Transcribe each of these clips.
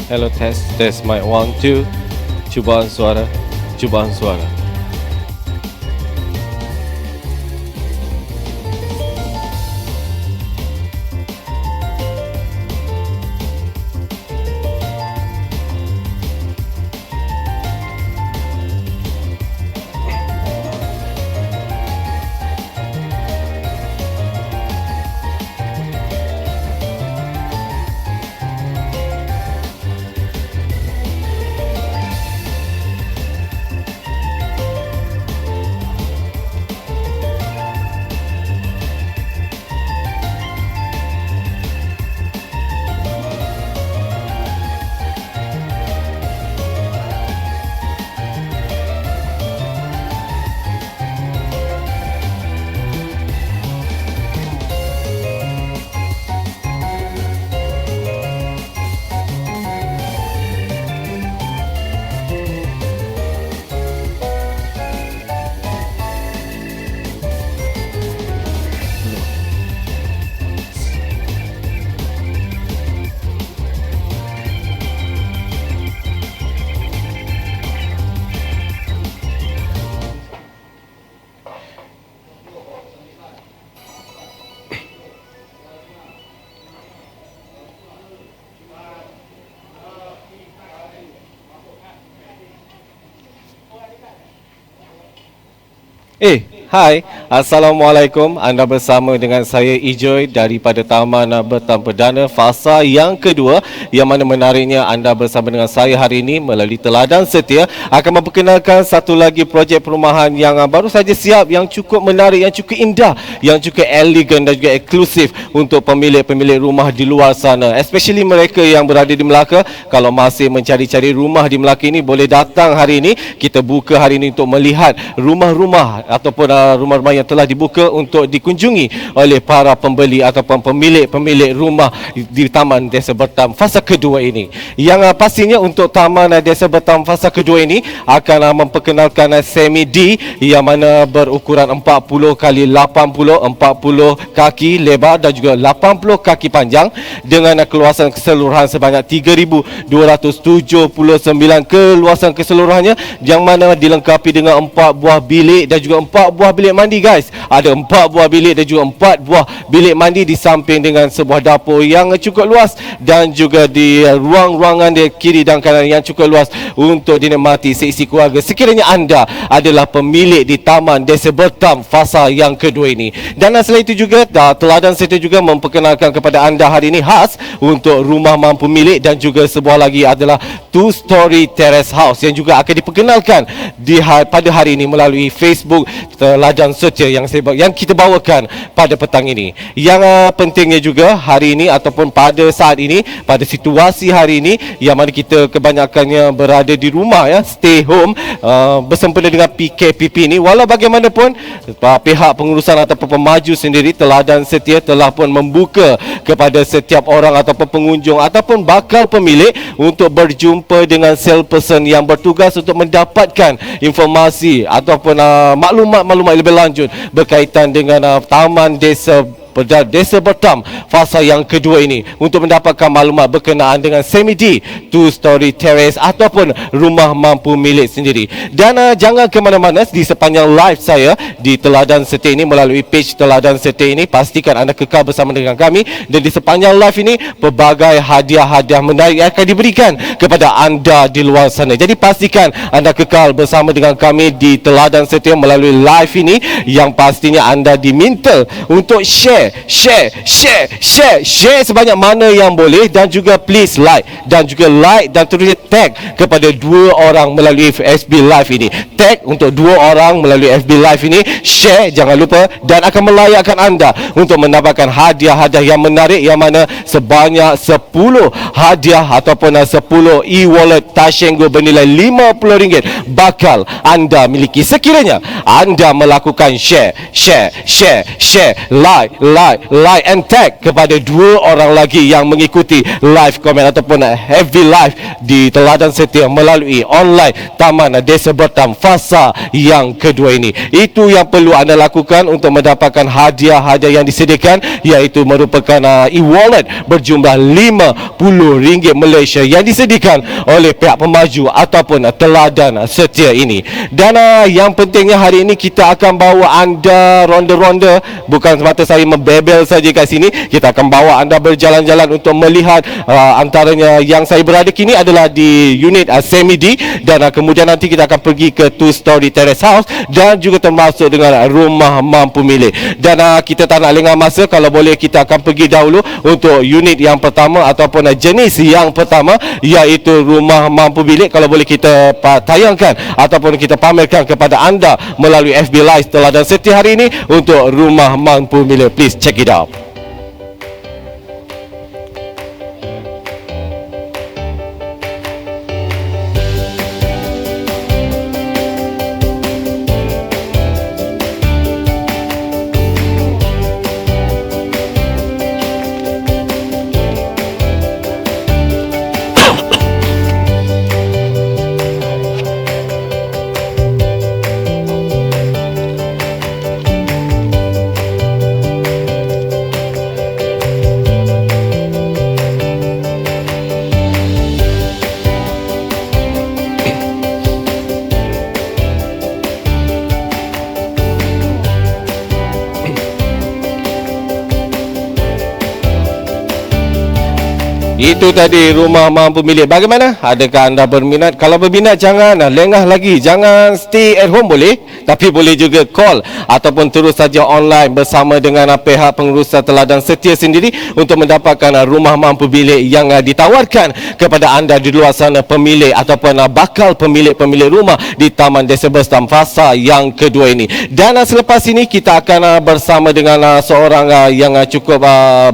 Hello test mic 1 2. Cubaan suara. Cubaan suara. Hai, Assalamualaikum. Anda bersama dengan saya Ijoy daripada Taman Bertam Perdana fasa yang kedua, yang mana menariknya anda bersama dengan saya hari ini melalui Teladan Setia akan memperkenalkan satu lagi projek perumahan yang baru saja siap, yang cukup menarik, yang cukup indah, yang cukup elegan dan juga eksklusif untuk pemilik-pemilik rumah di luar sana, especially mereka yang berada di Melaka. Kalau masih mencari-cari rumah di Melaka ini, boleh datang hari ini. Kita buka hari ini untuk melihat rumah-rumah ataupun rumah-rumah yang telah dibuka untuk dikunjungi oleh para pembeli ataupun pemilik-pemilik rumah di Taman Desa Bertam fasa kedua ini. Yang pastinya untuk Taman Desa Bertam fasa kedua ini akan memperkenalkan semi D yang mana berukuran 40 kali 80, 40 kaki lebar dan juga 80 kaki panjang dengan keluasan keseluruhan sebanyak 3,279 keluasan keseluruhannya, yang mana dilengkapi dengan 4 buah bilik dan juga 4 buah bilik mandi guys. Ada 4 buah bilik dan juga 4 buah bilik mandi di samping dengan sebuah dapur yang cukup luas, dan juga di ruang-ruangan di kiri dan kanan yang cukup luas untuk dinikmati seisi keluarga sekiranya anda adalah pemilik di Taman Desa Bertam fasa yang kedua ini. Dan selain itu juga Teladan Setia juga memperkenalkan kepada anda hari ini khas untuk rumah mampu milik, dan juga sebuah lagi adalah 2-story terrace house yang juga akan diperkenalkan pada hari ini melalui Facebook Teladan Setia yang kita bawakan pada petang ini. Yang pentingnya juga hari ini ataupun pada saat ini, pada situasi hari ini yang mana kita kebanyakannya berada di rumah ya, stay home, bersempena dengan PKPP ini, walau bagaimanapun pihak pengurusan ataupun pemaju sendiri Teladan Setia telah pun membuka kepada setiap orang ataupun pengunjung ataupun bakal pemilik untuk berjumpa dengan salesperson yang bertugas untuk mendapatkan informasi ataupun maklumat-maklumat lebih lanjut berkaitan dengan Taman Desa Bertam fasa yang kedua ini, untuk mendapatkan maklumat berkenaan dengan semi D, 2-story terrace ataupun rumah mampu milik sendiri. Dan jangan ke mana-mana di sepanjang live saya di Teladan Setia ini melalui page Teladan Setia ini. Pastikan anda kekal bersama dengan kami, dan di sepanjang live ini pelbagai hadiah-hadiah menarik akan diberikan kepada anda di luar sana. Jadi pastikan anda kekal bersama dengan kami di Teladan Setia melalui live ini, yang pastinya anda diminta untuk share sebanyak mana yang boleh, dan juga please like dan terus tag kepada 2 orang melalui FB Live ini. Tag untuk 2 orang melalui FB Live ini, share jangan lupa, dan akan melayakkan anda untuk mendapatkan hadiah-hadiah yang menarik, yang mana sebanyak 10 hadiah ataupun 10 e-wallet Tashengo bernilai RM50 bakal anda miliki sekiranya anda melakukan share, like like and tag kepada 2 orang lagi yang mengikuti live comment ataupun heavy live di Teladan Setia melalui online Taman Desa Bertam fasa yang kedua ini. Itu yang perlu anda lakukan untuk mendapatkan hadiah-hadiah yang disediakan, iaitu merupakan e-wallet berjumlah RM50 Malaysia yang disediakan oleh pihak pemaju ataupun Teladan Setia ini. Dan yang pentingnya hari ini kita akan bawa anda ronda-ronda, bukan semata saya membebel saja kat sini. Kita akan bawa anda berjalan-jalan untuk melihat antaranya yang saya berada kini adalah di unit Semi-D, dan kemudian nanti kita akan pergi ke 2-story terrace house dan juga termasuk dengan rumah mampu milik. Dan kita tak nak lengah masa, kalau boleh kita akan pergi dahulu untuk unit yang pertama ataupun jenis yang pertama, iaitu rumah mampu milik. Kalau boleh kita tayangkan ataupun kita pamerkan kepada anda melalui FB Live Teladan Setia hari ini untuk rumah mampu milik. Please check it out. Itu tadi rumah mampu milik. Bagaimana? Adakah anda berminat? Kalau berminat, jangan lengah lagi. Jangan stay at home boleh, tapi boleh juga call ataupun terus saja online bersama dengan pihak pengurusan Teladan Setia sendiri untuk mendapatkan rumah mampu milik yang ditawarkan kepada anda di luar sana, pemilik ataupun bakal pemilik-pemilik rumah di Taman Desa Bertam fasa yang kedua ini. Dan selepas ini kita akan bersama dengan seorang yang cukup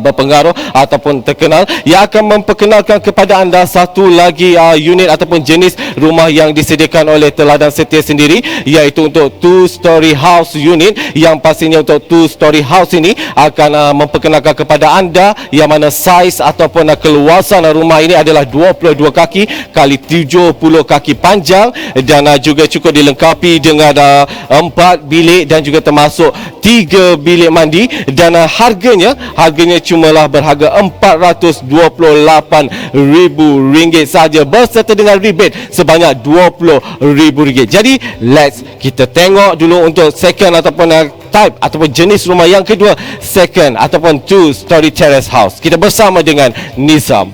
berpengaruh ataupun terkenal, yang akan memperkenalkan kepada anda satu lagi unit ataupun jenis rumah yang disediakan oleh Teladan Setia sendiri, iaitu untuk 2-story house unit, yang pastinya untuk 2-story house ini akan memperkenalkan kepada anda yang mana saiz ataupun keluasan rumah ini adalah 22 kaki kali 70 kaki panjang, dan juga cukup dilengkapi dengan 4 bilik dan juga termasuk 3 bilik mandi, dan harganya cumalah berharga RM428,000 saja berserta dengan rebate sebanyak RM20,000. Jadi let's kita tengok dulu untuk second ataupun type ataupun jenis rumah yang kedua, second ataupun 2-story terrace house. Kita bersama dengan Nizam.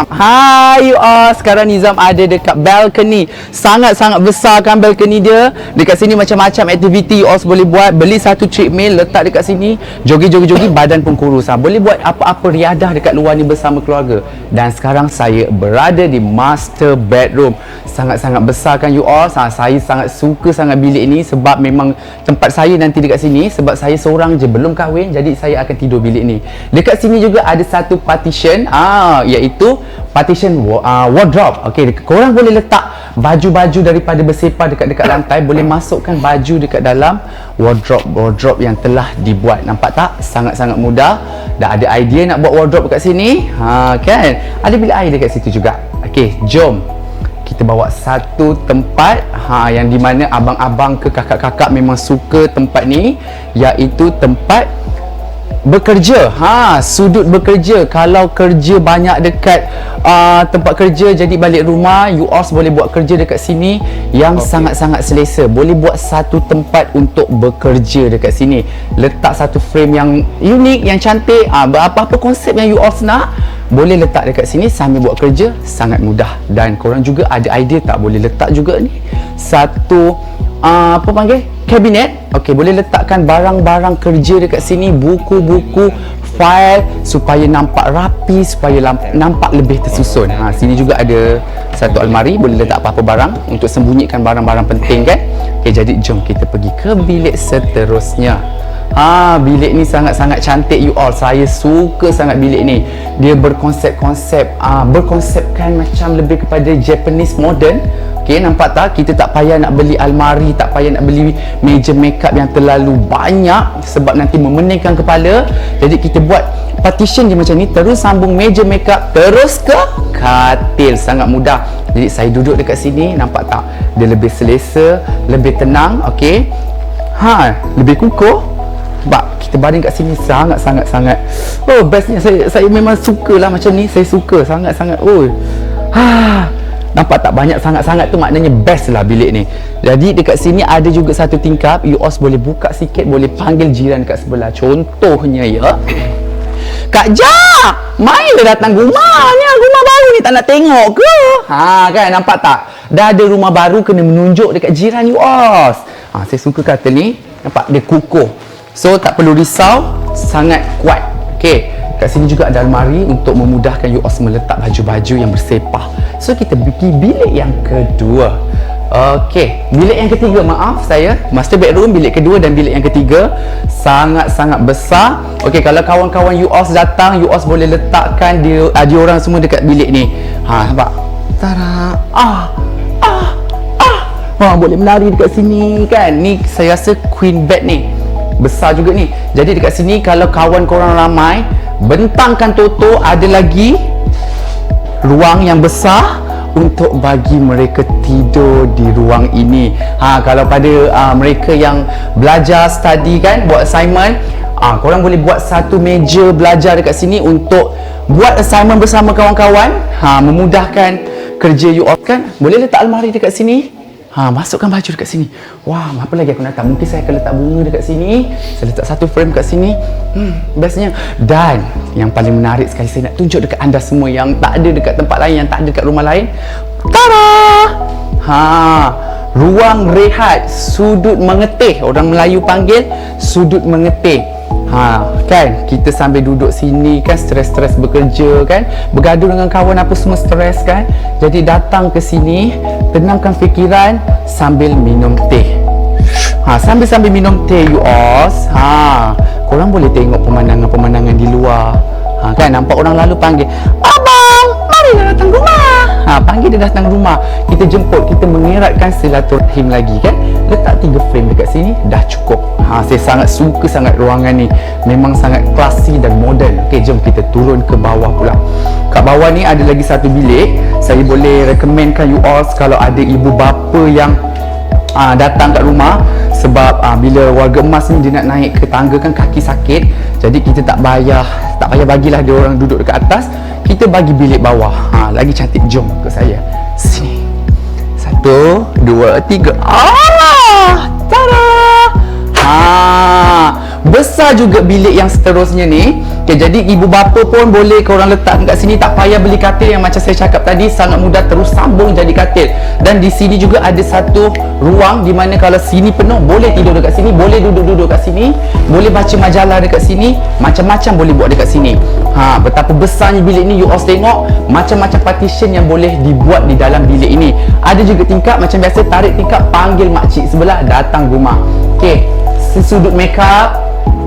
Hai you all, sekarang Nizam ada dekat balcony. Sangat-sangat besar kan balcony dia. Dekat sini macam-macam aktiviti you all boleh buat. Beli satu treadmill, letak dekat sini, jogi-jogi badan pun kurus. Boleh buat apa-apa riadah dekat luar ni bersama keluarga. Dan sekarang saya berada di master bedroom. Sangat-sangat besar kan you all. Saya sangat suka sangat bilik ni sebab memang tempat saya nanti dekat sini, sebab saya seorang je belum kahwin, jadi saya akan tidur bilik ni. Dekat sini juga ada satu partition, iaitu partition wardrobe. Okey, korang boleh letak baju-baju daripada bersepah dekat-dekat lantai, boleh masukkan baju dekat dalam wardrobe yang telah dibuat. Nampak tak? Sangat-sangat mudah. Dah ada idea nak buat wardrobe dekat sini. Kan? Ada bilik air dekat situ juga. Okey, jom kita bawa satu tempat yang di mana abang-abang ke kakak-kakak memang suka tempat ni, iaitu tempat bekerja. Sudut bekerja. Kalau kerja banyak dekat tempat kerja, jadi balik rumah you all boleh buat kerja dekat sini yang sangat-sangat selesa. Boleh buat satu tempat untuk bekerja dekat sini. Letak satu frame yang unik, yang cantik. Apa-apa konsep yang you all nak, boleh letak dekat sini sambil buat kerja. Sangat mudah. Dan korang juga ada idea tak, boleh letak juga ni satu apa panggil, kabinet. Okey, boleh letakkan barang-barang kerja dekat sini, buku-buku, file, supaya nampak rapi, supaya nampak lebih tersusun. Sini juga ada satu almari, boleh letak apa-apa barang untuk sembunyikan barang-barang penting kan. Okey, jadi jom kita pergi ke bilik seterusnya. Bilik ni sangat-sangat cantik you all. Saya suka sangat bilik ni. Dia berkonsepkan macam lebih kepada Japanese modern. Okey, nampak tak? Kita tak payah nak beli almari, tak payah nak beli meja makeup yang terlalu banyak sebab nanti memeningkan kepala. Jadi kita buat partition dia macam ni, terus sambung meja makeup terus ke katil. Sangat mudah. Jadi saya duduk dekat sini, nampak tak? Dia lebih selesa, lebih tenang, okey. Lebih kukuh. Sebab kita baring kat sini sangat. Oh, bestnya saya memang sukalah macam ni. Saya suka sangat. Oh. Nampak tak, banyak sangat tu maknanya best lah bilik ni. Jadi dekat sini ada juga satu tingkap. You all boleh buka sikit, boleh panggil jiran kat sebelah. Contohnya ya, Kak Ja, mainlah datang rumahnya. Rumah baru ni tak nak tengok ke? Kan, nampak tak? Dah ada rumah baru, kena menunjuk dekat jiran you all. Saya suka katil ni. Nampak dia kukuh. So tak perlu risau, sangat kuat. Okey. Kat sini juga ada almari untuk memudahkan you all meletak baju-baju yang bersepah. So kita pergi bilik yang kedua. Okey, bilik yang ketiga, maaf saya, master bedroom, bilik kedua dan bilik yang ketiga sangat-sangat besar. Okey, kalau kawan-kawan you all datang, you all boleh letakkan dia orang semua dekat bilik ni. Nampak? Tara. Boleh menari dekat sini kan. Ni saya rasa queen bed ni. Besar juga ni. Jadi dekat sini kalau kawan korang ramai, bentangkan toto, ada lagi ruang yang besar untuk bagi mereka tidur di ruang ini. Kalau pada mereka yang belajar, study kan, buat assignment, korang boleh buat satu meja belajar dekat sini untuk buat assignment bersama kawan-kawan. Memudahkan kerja you all kan. Boleh letak almari dekat sini. Masukkan baju dekat sini. Wah, apa lagi aku nak letak? Mungkin saya akan letak bunga dekat sini. Saya letak satu frame dekat sini. Bestnya. Dan yang paling menarik sekali, saya nak tunjuk dekat anda semua yang tak ada dekat tempat lain, yang tak ada dekat rumah lain. Tada! Ruang rehat, sudut mengetih. Orang Melayu panggil sudut mengetih. Kan, kita sambil duduk sini kan, stres-stres bekerja kan, bergaduh dengan kawan apa semua, stres kan. Jadi datang ke sini, tenangkan fikiran sambil minum teh. Sambil minum teh you all. Korang boleh tengok pemandangan-pemandangan di luar. Kan, nampak orang lalu panggil, "Abang, marilah datang rumah." Panggil dia datang rumah. Kita jemput, kita mengeratkan silaturahim lagi kan. Letak 3 frame dekat sini, dah cukup. Saya sangat suka sangat ruangan ni. Memang sangat classy dan modern. Okey, jom kita turun ke bawah pula. Kat bawah ni ada lagi satu bilik. Saya boleh recommendkan you all kalau ada ibu bapa yang datang kat rumah. Sebab bila warga emas ni dia nak naik ke tangga kan, kaki sakit. Jadi kita tak payah bagilah dia orang duduk dekat atas. Kita bagi bilik bawah. Lagi cantik. Jom ke saya. Sini. 1, 2, 3. Tada! Besar juga bilik yang seterusnya ni. Okay, jadi ibu bapa pun boleh korang letak kat sini. Tak payah beli katil yang macam saya cakap tadi. Sangat mudah, terus sambung jadi katil. Dan di sini juga ada satu ruang di mana kalau sini penuh, boleh tidur dekat sini, boleh duduk-duduk kat sini, boleh baca majalah dekat sini, macam-macam boleh buat dekat sini. Betapa besarnya bilik ni, you all tengok macam-macam partition yang boleh dibuat di dalam bilik ini. Ada juga tingkap, macam biasa tarik tingkap, panggil makcik sebelah datang rumah. Okey, sudut makeup,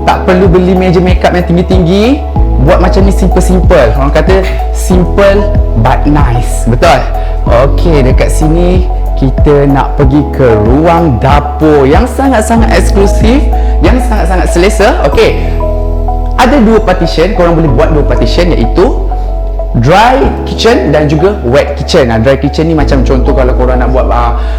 tak perlu beli meja makeup yang tinggi-tinggi. Buat macam ni simple-simple. Orang kata simple but nice. Betul? Okey, dekat sini kita nak pergi ke ruang dapur yang sangat-sangat eksklusif, yang sangat-sangat selesa. Okey, ada 2 partition. Korang boleh buat 2 partition, iaitu dry kitchen dan juga wet kitchen. Dry kitchen ni macam contoh kalau korang nak buat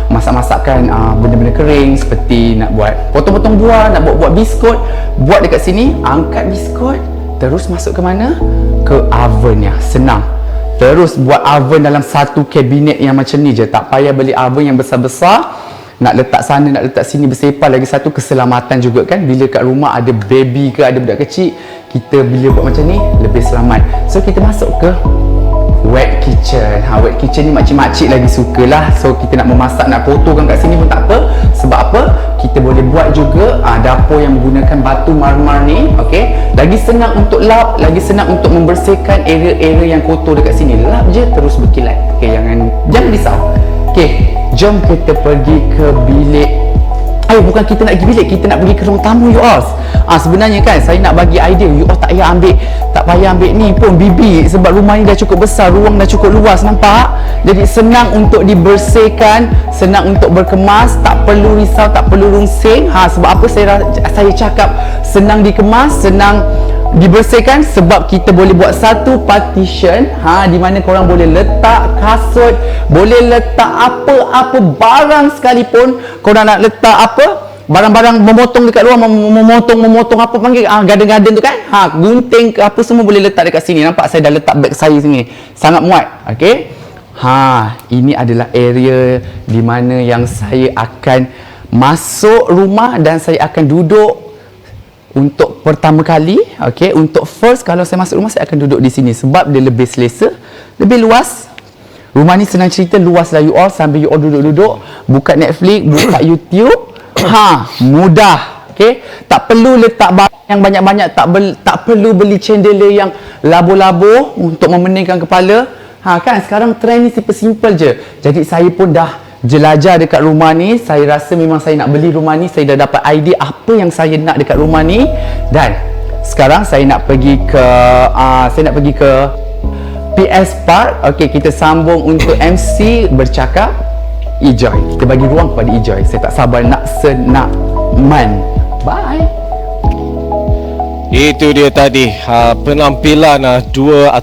masak-masakan benda-benda kering, seperti nak buat potong-potong buah, nak buat biskut, buat dekat sini. Angkat biskut, terus masuk ke mana? Ke ovennya. Senang. Terus buat oven dalam satu kabinet yang macam ni je. Tak payah beli oven yang besar-besar. Nak letak sana, nak letak sini, bersepah. Lagi satu keselamatan juga kan. Bila kat rumah ada baby ke, ada budak kecil, kita bila buat macam ni lebih selamat. So kita masuk ke wet kitchen. Wet kitchen ni makcik-makcik lagi sukalah. So kita nak memasak, nak kotorkan kat sini pun tak apa. Sebab apa? Kita boleh buat juga dapur yang menggunakan batu marmar ni. Okey, lagi senang untuk lap, lagi senang untuk membersihkan area-area yang kotor dekat sini. Lap je terus berkilat. Okey, jangan risau. Okey, jom kita pergi ke bilik bukan kita nak pergi bilik, kita nak pergi ke ruang tamu you all. Sebenarnya kan saya nak bagi idea you all tak payah ambil ni pun bibi, sebab rumah ni dah cukup besar, ruang dah cukup luas, nampak? Jadi senang untuk dibersihkan, senang untuk berkemas, tak perlu risau, tak perlu rungsing. Sebab apa saya cakap senang dikemas, senang dibersihkan, sebab kita boleh buat satu partition di mana korang boleh letak kasut, boleh letak apa-apa barang sekalipun. Korang nak letak apa, barang-barang memotong dekat luar, memotong apa panggil garden-garden tu kan, gunting ke apa semua boleh letak dekat sini. Nampak saya dah letak beg saya sini, sangat muat. Okey, ini adalah area di mana yang saya akan masuk rumah dan saya akan duduk untuk pertama kali. Okey, untuk first, kalau saya masuk rumah saya akan duduk di sini sebab dia lebih selesa, lebih luas. Rumah ni senang cerita luas lah you all, sambil you all duduk-duduk buka Netflix, buka YouTube, mudah. Okey, tak perlu letak barang yang banyak-banyak, tak perlu beli chandelier yang labo-labo untuk memeningkan kepala. Kan sekarang trend ni simple-simple je. Jadi saya pun dah jelajah dekat rumah ni. Saya rasa memang saya nak beli rumah ni. Saya dah dapat idea apa yang saya nak dekat rumah ni. Dan sekarang saya nak pergi ke PS Park. Okey, kita sambung untuk MC bercakap. Enjoy. Kita bagi ruang kepada Enjoy. Saya tak sabar nak senakman. Bye. Itu dia tadi penampilan dua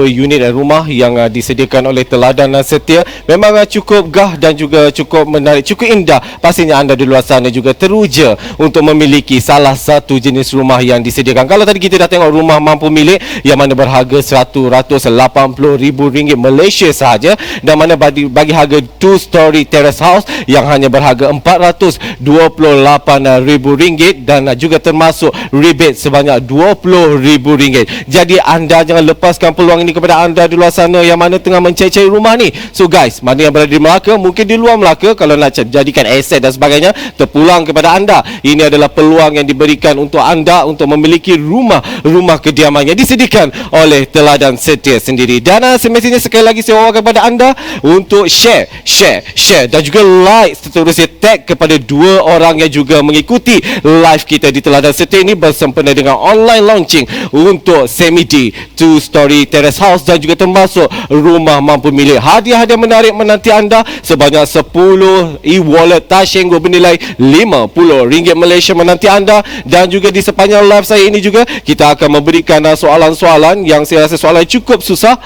unit rumah yang disediakan oleh Teladan Setia. Memang cukup gah dan juga cukup menarik, cukup indah. Pastinya anda di luar sana juga teruja untuk memiliki salah satu jenis rumah yang disediakan. Kalau tadi kita dah tengok rumah mampu milik yang mana berharga RM180,000 Malaysia sahaja, dan mana bagi harga 2-story terrace house yang hanya berharga RM428,000 dan juga termasuk rebate sebanyak RM20,000. Jadi anda jangan lepaskan peluang ini kepada anda di luar sana yang mana tengah mencari-cari rumah ni. So guys, mana yang berada di Melaka, mungkin di luar Melaka, kalau nak jadikan aset dan sebagainya, terpulang kepada anda. Ini adalah peluang yang diberikan untuk anda untuk memiliki rumah kediaman yang disediakan oleh Teladan Setia sendiri. Dan semestinya sekali lagi saya wawarkan kepada anda untuk share dan juga like, seterusnya tag kepada dua orang yang juga mengikuti live kita di Teladan Setia ini bersempena dengan online launching untuk Semi-D 2-story terrace house dan juga termasuk rumah mampu milik. Hadiah-hadiah menarik menanti anda sebanyak 10 e-wallet Tashengo bernilai RM50 Malaysia menanti anda. Dan juga di sepanjang live saya ini juga kita akan memberikan soalan-soalan yang saya rasa soalan cukup susah.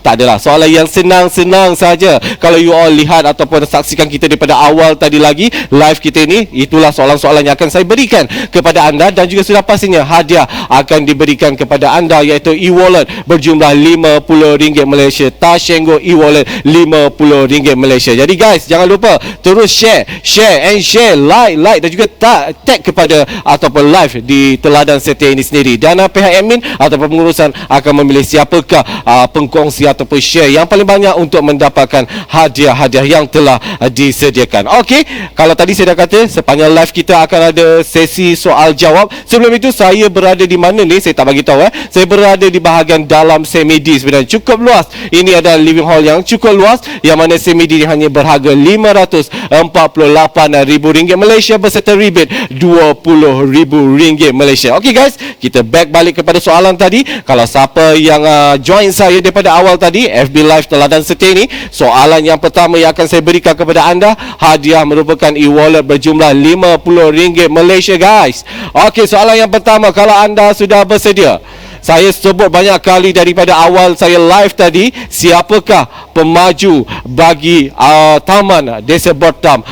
Tak adalah, soalan yang senang-senang saja. Kalau you all lihat ataupun saksikan kita daripada awal tadi lagi live kita ini, itulah soalan-soalan yang akan saya berikan kepada anda. Dan juga sudah pastinya hadiah akan diberikan kepada anda, iaitu e-wallet berjumlah RM50 Malaysia. Tashengo e-wallet RM50 Malaysia. Jadi guys, jangan lupa terus share, like dan juga tag kepada ataupun live di Teladan Setia ini sendiri. Dan pihak admin ataupun pengurusan akan memilih siapakah pengkongsi ataupun share yang paling banyak untuk mendapatkan hadiah-hadiah yang telah disediakan. Okey, kalau tadi saya dah kata sepanjang live kita akan ada sesi soal jawab. Sebelum itu saya berada di mana ni? Saya tak bagi tahu. Saya berada di bahagian dalam Semi-D, sebenarnya cukup luas. Ini adalah living hall yang cukup luas yang mana Semi-D hanya berharga RM548,000 Malaysia beserta rebate RM20,000 Malaysia. Okey guys, kita back balik kepada soalan tadi. Kalau siapa yang join saya daripada awal tadi FB Live Teladan Setia ini, soalan yang pertama yang akan saya berikan kepada anda, hadiah merupakan e-wallet berjumlah RM50 Malaysia guys. Okey, soalan yang pertama, kalau anda sudah bersedia, saya sebut banyak kali daripada awal saya live tadi, siapakah pemaju bagi Taman Desa Bertam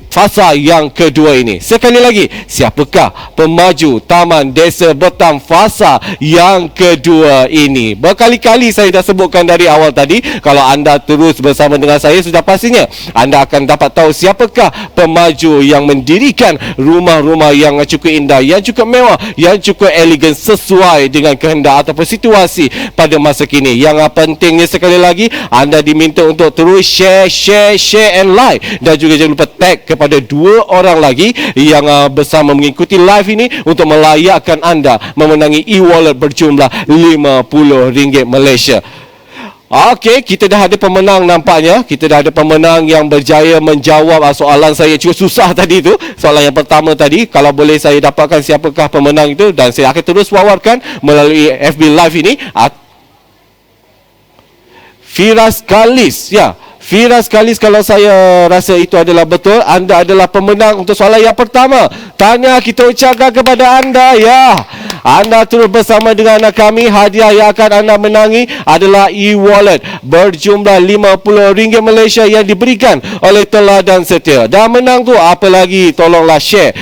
fasa yang kedua ini? Sekali lagi, siapakah pemaju Taman Desa Bertam fasa yang kedua ini? Berkali-kali saya dah sebutkan dari awal tadi. Kalau anda terus bersama dengan saya, sudah pastinya anda akan dapat tahu siapakah pemaju yang mendirikan rumah-rumah yang cukup indah, yang cukup mewah, yang cukup elegan sesuai dengan kehendak ataupun situasi pada masa kini. Yang pentingnya sekali lagi, anda diminta untuk terus share and like, dan juga jangan lupa tag kepada dua orang lagi yang bersama mengikuti live ini untuk melayakkan anda memenangi e-wallet berjumlah RM50 Malaysia. Okey, kita dah ada pemenang nampaknya. Kita dah ada pemenang yang berjaya menjawab soalan saya cukup susah tadi tu. Soalan yang pertama tadi. Kalau boleh saya dapatkan siapakah pemenang itu, dan saya akan terus wawarkan melalui FB Live ini. Firas Kalis, ya. Firas Kalis, kalau saya rasa itu adalah betul, anda adalah pemenang untuk soalan yang pertama. Tahniah kita ucapkan kepada anda, ya. Anda terus bersama dengan kami. Hadiah yang akan anda menangi adalah e-wallet berjumlah RM50 Malaysia yang diberikan oleh Teladan Setia. Dan menang tu apa lagi? Tolonglah share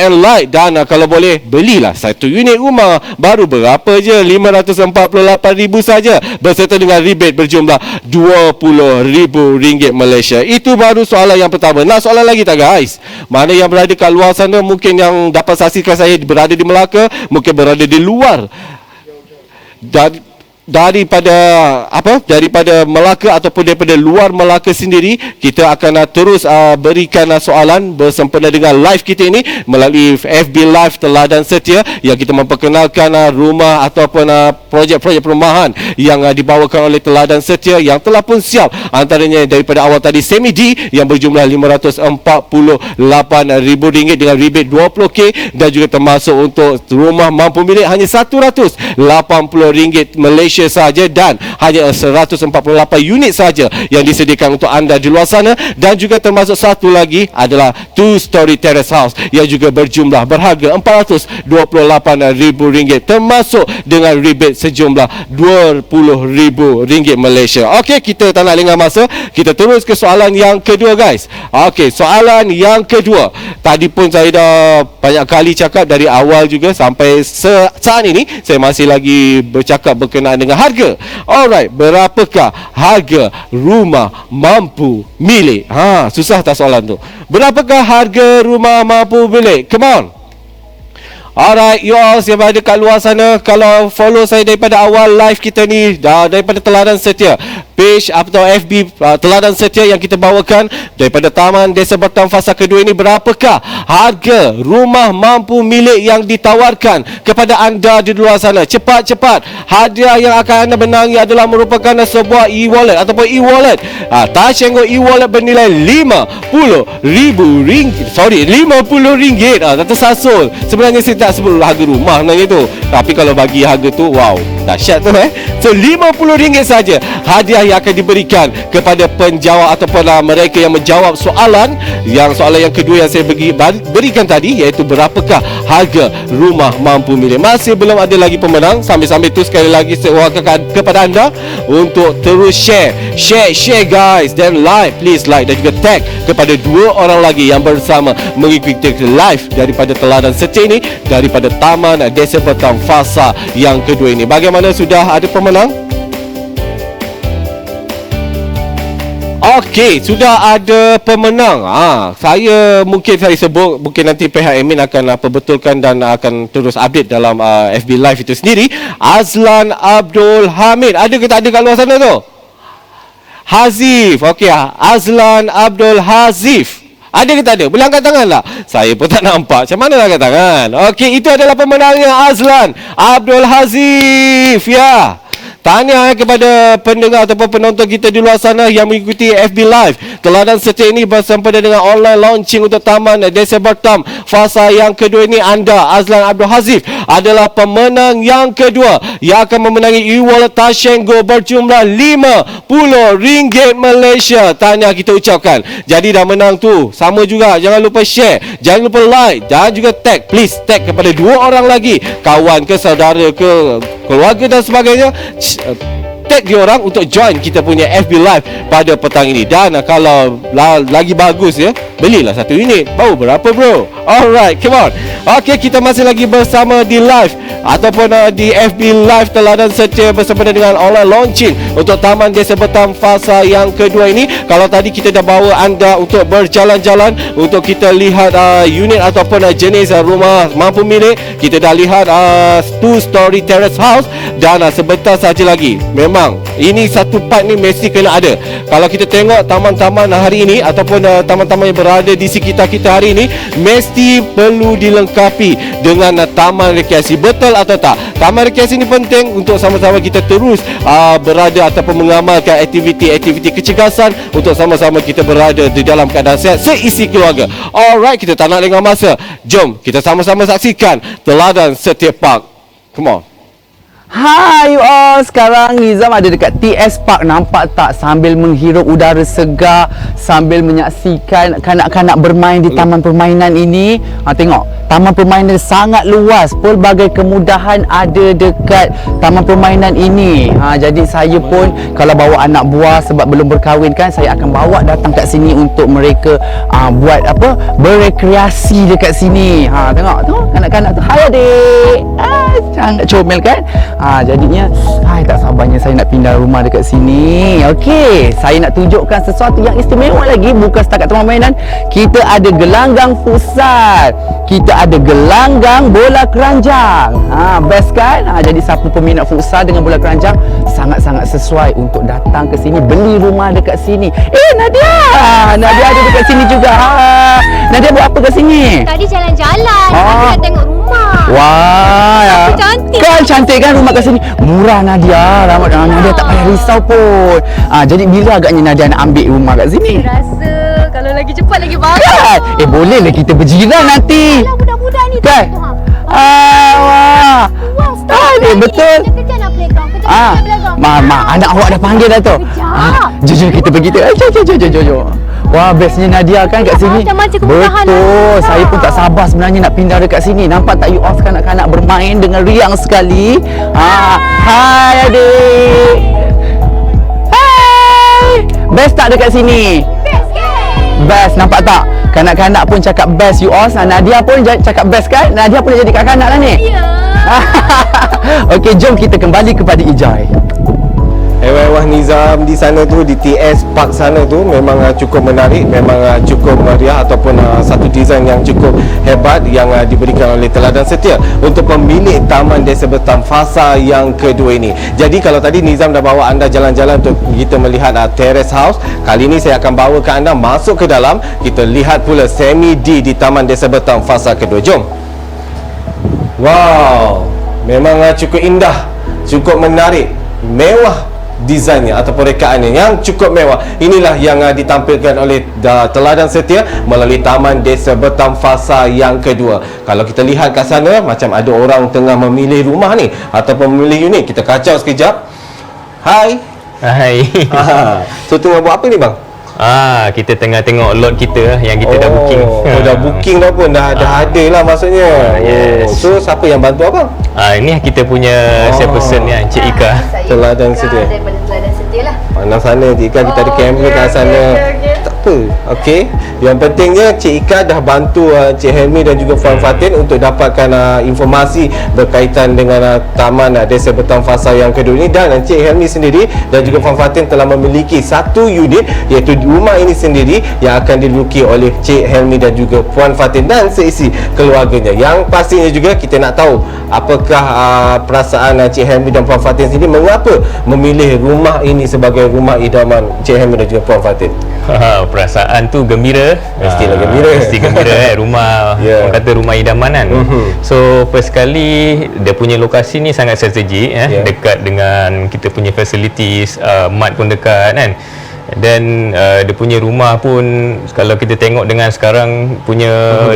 and like. Dan kalau boleh, belilah satu unit rumah. Baru berapa je? RM548,000 saja, berserta dengan rebate berjumlah RM20,000 Malaysia. Itu baru soalan yang pertama. Nak soalan lagi tak guys? Mana yang berada kat luar sana, mungkin yang dapat saksikan saya berada di Melaka, mungkin berada di luar daripada Melaka ataupun daripada luar Melaka sendiri, kita akan terus berikan soalan bersempena dengan live kita ini melalui FB Live Teladan Setia, yang kita memperkenalkan rumah ataupun projek-projek perumahan yang dibawakan oleh Teladan Setia yang telah pun siap. Antaranya daripada awal tadi Semi D yang berjumlah RM548,000 dengan rebate RM20,000, dan juga termasuk untuk rumah mampu milik hanya RM180 Malaysia sahaja, dan hanya 148 unit sahaja yang disediakan untuk anda di luar sana. Dan juga termasuk satu lagi adalah 2-story terrace house yang juga berjumlah berharga RM428,000, termasuk dengan rebate sejumlah RM20,000 Malaysia. Okey, kita tak nak lengah masa, kita terus ke soalan yang kedua guys. Okey, soalan yang kedua, tadi pun saya dah banyak kali cakap dari awal juga sampai saat ini, saya masih lagi bercakap berkenaan dengan harga. Alright, berapakah harga rumah mampu milik? Susah tak soalan tu? Berapakah harga rumah mampu milik? Come on. Alright, you all yang berada kat luar sana, kalau follow saya daripada awal live kita ni, daripada Teladan Setia, page atau FB Teladan Setia yang kita bawakan daripada Taman Desa Bertam fasa kedua ini, berapakah harga rumah mampu milik yang ditawarkan kepada anda di luar sana? Cepat-cepat. Hadiah yang akan anda menangi adalah merupakan sebuah e-wallet ataupun e-wallet Touch 'n Go e-wallet bernilai RM50,000. RM50. Tak tersasul. Sebenarnya saya tak sebut harga rumah sebenarnya tu, tapi kalau bagi harga tu, wow, dahsyat tu So RM50 saja hadiah yang akan diberikan kepada penjawab ataupun mereka yang menjawab soalan yang kedua yang saya berikan tadi, iaitu berapakah harga rumah mampu milik. Masih belum ada lagi pemenang. Sambil-sambil tu sekali lagi saya wawarkan kepada anda untuk terus share guys, dan like, please like, dan juga tag kepada 2 orang lagi yang bersama mengikuti live daripada Teladan Setia ini, daripada Taman Desa Bertam fasa yang kedua ini. Bagaimana, sudah ada pemenang? Okey, sudah ada pemenang. Saya sebut, mungkin nanti pihak admin akan perbetulkan dan akan terus update dalam FB Live itu sendiri. Azlan Abdul Hamid. Ada ke tak ada kat luar sana tu? Hazif. Okey, Azlan Abdul Hazif. Ada ke tak ada? Boleh angkat tangan tak? Saya pun tak nampak. Macam mana angkat tangan? Okey, itu adalah pemenangnya, Azlan Abdul Hazif. Ya. Tahniah kepada pendengar ataupun penonton kita di luar sana yang mengikuti FB Live Teladan Setia ini bersempena dengan online launching untuk Taman Desa Bertam fasa yang kedua ini. Anda, Azlan Abdul Hazif, adalah pemenang yang kedua yang akan memenangi e-wallet Touch 'n Go berjumlah RM50 Malaysia. Tahniah kita ucapkan. Jadi dah menang tu, sama juga, jangan lupa share, jangan lupa like, dan juga tag. Please tag kepada 2 orang lagi, kawan ke, saudara ke, keluarga dan sebagainya. Tag dia orang untuk join kita punya FB Live pada petang ini. Dan kalau lagi bagus ya, belilah satu unit. Bau berapa bro? Alright, come on. Okey, kita masih lagi bersama di live ataupun di FB Live Teladan Setia bersama dengan online launching untuk Taman Desa Bertam fasa yang kedua ini. Kalau tadi kita dah bawa anda untuk berjalan-jalan untuk kita lihat unit ataupun jenis rumah mampu milik. Kita dah lihat 2-story terrace house, dan sebentar saja lagi, memang ini satu part ni mesti kena ada. Kalau kita tengok taman-taman hari ini ataupun taman-taman yang berada berada di sekitar kita hari ini mesti perlu dilengkapi dengan taman rekreasi. Betul atau tak? Taman rekreasi ini penting untuk sama-sama kita terus berada ataupun mengamalkan aktiviti-aktiviti kecergasan untuk sama-sama kita berada di dalam keadaan sihat seisi keluarga. Alright, kita tak nak lengah masa. Jom kita sama-sama saksikan Teladan Setia Park. Come on. Hai you all, sekarang Nizam ada dekat TS Park. Nampak tak, sambil menghirup udara segar, sambil menyaksikan kanak-kanak bermain di taman permainan ini. Tengok, taman permainan sangat luas. Pelbagai kemudahan ada dekat taman permainan ini. Jadi saya pun kalau bawa anak buah sebab belum berkahwin kan, saya akan bawa datang kat sini untuk mereka buat apa? Berekreasi dekat sini. Tengok kanak-kanak tu. Hai adik. Sangat comel kan? Jadinya tak sabarnya saya nak pindah rumah dekat sini. Okey, saya nak tunjukkan sesuatu yang istimewa lagi. Bukan setakat taman mainan, kita ada gelanggang futsal, kita ada gelanggang bola keranjang. Best kan? Jadi siapa peminat futsal dengan bola keranjang, sangat-sangat sesuai untuk datang ke sini, beli rumah dekat sini. Nadia ada dekat sini juga. Nadia buat apa kat sini? Tadi jalan-jalan, aku nak tengok rumah. Wah, Tapi cantik. Kan cantik kan rumah kat sini. Murah Nadia. Nadia tak payah risau pun. Jadi bila agaknya Nadia nak ambil rumah kat sini? Rasa kalau lagi cepat lagi bagus. Kan? Bolehlah kita berjiran nanti. Alah budak-budak ni Kan? Wah, Dia betul. Kita kerja nak playground. Kita kerja playground. Mama, anak awak dah panggil dah tu. Kejap. Jom kita pergi tu. Jom. Wah, bestnya Nadia kan kat sini. Macam-macam kemudahan Betul. ada. Saya pun tak sabar sebenarnya nak pindah dekat sini. Nampak tak you all kanak-kanak bermain dengan riang sekali. Hai adik. Hai. Best tak dekat sini? Best kan? Best, nampak tak? Kanak-kanak pun cakap best you all. Nadia pun cakap best kan? Nadia pun jadi kanak-kanak lah ni. Ya. Okey, jom kita kembali kepada Ijai. Wah Nizam di sana tu, di TS Park sana tu memang cukup menarik, memang cukup meriah ataupun satu desain yang cukup hebat yang diberikan oleh Teladan Setia untuk pemilik Taman Desa Betam fasa yang kedua ini. Jadi kalau tadi Nizam dah bawa anda jalan-jalan untuk kita melihat terrace house, kali ini saya akan bawa ke anda masuk ke dalam, kita lihat pula semi D di Taman Desa Betam fasa kedua. Jom. Wow, memang cukup indah, cukup menarik, mewah desainnya ataupun rekaannya yang cukup mewah. Inilah yang ditampilkan oleh Teladan Setia melalui Taman Desa Betam fasa yang kedua. Kalau kita lihat kat sana, macam ada orang tengah memilih rumah ni ataupun memilih unit. Kita kacau sekejap. Hai. So tengah buat apa ni bang? Kita tengah tengok lot kita yang kita dah booking. Dah booking dah pun, dah ada lah maksudnya. Yes. So siapa yang bantu abang? Ini kita punya salesperson ni, Encik Ika. Teladan Setia. Daripada Teladan Setia lah. Pandang sana Cik Ika, kita ada kamera kat sana. Tak apa. Okey. Yang pentingnya Cik Ika dah bantu Cik Helmi dan juga Puan Fatin untuk dapatkan informasi berkaitan dengan Taman Desa Betam fasa yang kedua ini, dan Cik Helmi sendiri dan juga Puan Fatin telah memiliki satu unit, iaitu rumah ini sendiri yang akan diduduki oleh Cik Helmi dan juga Puan Fatin dan seisi keluarganya. Yang pastinya juga kita nak tahu apakah perasaan Cik Helmi dan Puan Fatin sendiri, mengapa memilih rumah ini sebagai rumah idaman Cik Helmi dan juga Puan Fatin. Perasaan tu gembira. Mestilah gembira. Mesti gembira rumah, orang kata rumah idaman kan. So first kali dia punya lokasi ni sangat strategik dekat dengan kita punya facilities, mat pun dekat kan. Dan dia punya rumah pun kalau kita tengok dengan sekarang punya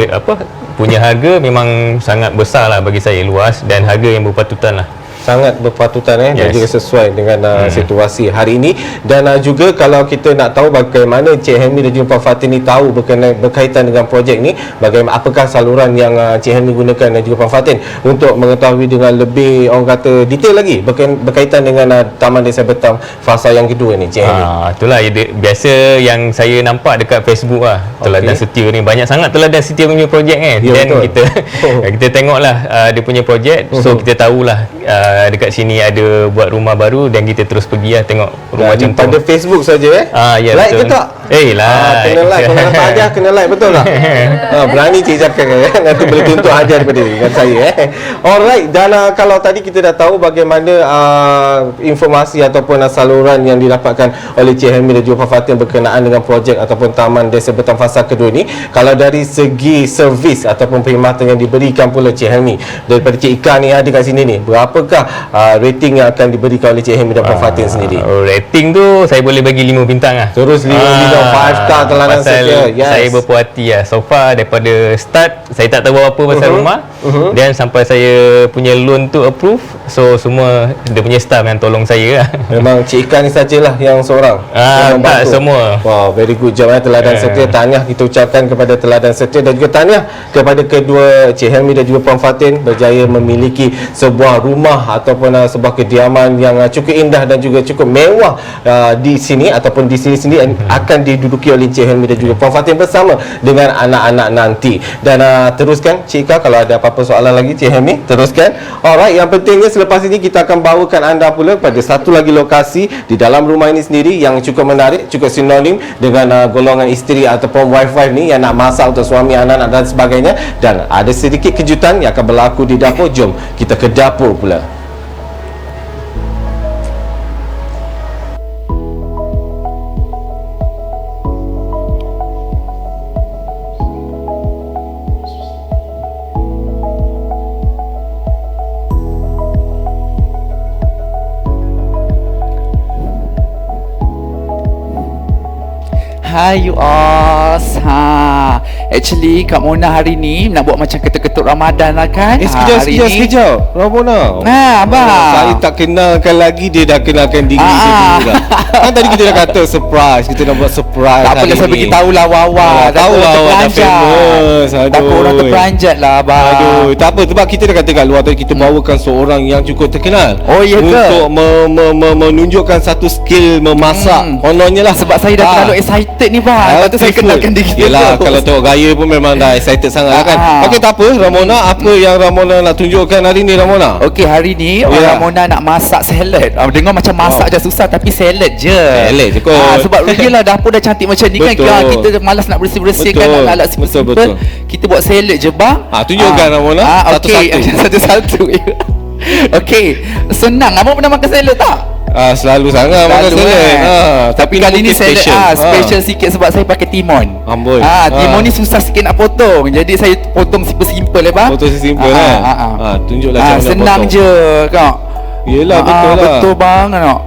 punya harga memang sangat besar lah bagi saya, luas dan harga yang berpatutan lah. Sangat berpatutan dan juga sesuai dengan situasi hari ini. Dan juga kalau kita nak tahu bagaimana Cik Helmi dan juga Puan Fatin ni tahu berkaitan dengan projek ni, bagaimana, apakah saluran yang Cik Helmi gunakan dan juga Puan Fatin untuk mengetahui dengan lebih, orang kata, detail lagi berkaitan dengan Taman Desa Betam fasa yang kedua ni, Cik Helmi. Itulah biasa yang saya nampak dekat Facebook lah. Teladan Setia ni banyak sangat Teladan Setia punya projek kan. Dan kita tengoklah dia punya projek. So kita tahulah dekat sini ada buat rumah baru dan kita terus pergi lah tengok rumah contoh. Pada Facebook saja Ya, like betul. ke tak? Like. Kena like. Kalau tak hadiah kena like, betul tak? Berani cik cakap nanti boleh tuntut hadiah daripada dengan saya. Alright, dan kalau tadi kita dah tahu bagaimana informasi ataupun saluran yang didapatkan oleh Cik Helmi dan juga Pak Fatin berkenaan dengan projek ataupun Taman Desa Betang Fasa kedua ni, kalau dari segi servis ataupun perkhidmatan yang diberikan pula Cik Helmi daripada Cik Ika ni ada kat sini ni, berapakah rating yang akan diberikan oleh Cik Helmi dan Pak Fatin sendiri? Rating tu saya boleh bagi 5 bintang lah. Terus 5 bintang, 5 star teladan setia. Yes. Saya berpuas hati lah. So far daripada start saya tak tahu apa pasal rumah dan sampai saya punya loan tu approve, so semua dia punya staff yang tolong saya lah. Memang Cik Ika ni sajalah yang seorang yang tak, bantu. semua. Wow, very good job teladan setia. Tahniah kita ucapkan kepada teladan setia dan juga tahniah kepada kedua Cik Helmi dan juga Puan Fatin berjaya memiliki sebuah rumah ataupun sebuah kediaman yang cukup indah dan juga cukup mewah di sini ataupun di sini akan diduduki oleh Cik Helmi dan juga Puan Fatin bersama dengan anak-anak nanti. Dan teruskan Cik Ika, kalau ada apa-apa soalan lagi Cik Helmi, teruskan. Alright, yang pentingnya selepas ini kita akan bawakan anda pula pada satu lagi lokasi di dalam rumah ini sendiri yang cukup menarik, cukup sinonim dengan golongan isteri ataupun wife ni yang nak masak untuk suami, anak-anak dan sebagainya, dan ada sedikit kejutan yang akan berlaku di dapur. Jom kita ke dapur pula. Hi you all. Actually Kak Mona hari ni nak buat macam ketuk-ketuk Ramadan lah kan. Sekejap Ramona. Abang, saya tak kenalkan lagi, dia dah kenalkan diri dia dulu dah. Kan tadi kita dah kata surprise, kita nak buat surprise. tak apa, saya bagi tahulah Wawa. Tahu lah awak dah famous. Takut orang terperanjat lah abang. Aduh, tak apa, sebab kita dah kata kat luar tadi kita bawakan seorang yang cukup terkenal. Oh ya ke? Untuk menunjukkan satu skill memasak. Kononnya lah. Sebab saya dah terlalu excited ni bang. Lepas tu saya kenalkan diri dia. Yelah, kalau tengok gaya pun memang dah excited sangat lah kan. Okey, tak apa Ramona, apa yang Ramona nak tunjukkan hari ni Ramona? Okey, hari ni Ramona nak masak salad. Dengar macam masak je susah, tapi salad je. Salad je kot. Sebab yelah dapur dah cantik macam ni kan. Kita malas nak bersih-bersih kan, nak alat simple. Kita buat salad je bang. Tunjukkan Ramona satu-satu. Satu-satu. Okey, senang. Abang pernah makan salad tak? Selalu sangat makan salad. Tapi kali ni salad special sikit sebab saya pakai timun. Amboi. Timun ni susah sikit nak potong. Jadi saya potong simple lah bang. Potong simple lah. Tunjuklah cara nak senang potong. je kau. Yelah, betul lah. Betul bang kau.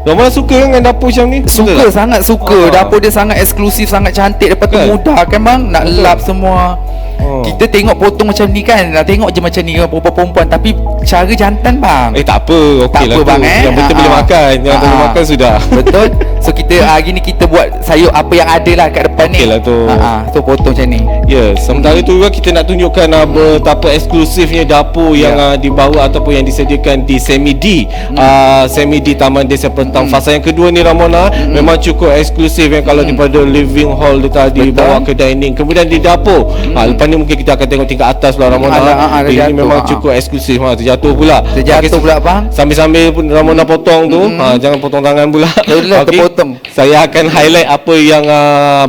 Ramona suka kan dengan dapur macam ni? Suka, sangat suka. Dapur dia sangat eksklusif, sangat cantik. Lepas tu mudah kan bang, nak lap semua. Kita tengok potong macam ni kan, nak tengok je macam ni perempuan, tapi cara jantan bang. Tak apa, okey lah tu. Bang, Yang penting boleh makan. Yang boleh makan sudah. Betul. So kita hari ni kita buat sayur apa yang ada lah kat depan ni. Okey lah tu. So potong macam ni. Ya, sementara tu juga kita nak tunjukkan betapa eksklusifnya dapur yang dibawa ataupun yang disediakan di Semi D. Semi D Taman Desa Betang Fasa yang kedua ni Ramona, memang cukup eksklusif yang kalau daripada living hall dia tadi bawa ke dining, kemudian di dapur. Lepas ni mungkin kita akan tengok tingkat atas pula Ramona. Ini memang cukup eksklusif. Terjatuh pula. Pula bang. Sambil-sambil pun Ramona potong tu, jangan potong tangan pula. Terpotong. Saya akan highlight apa yang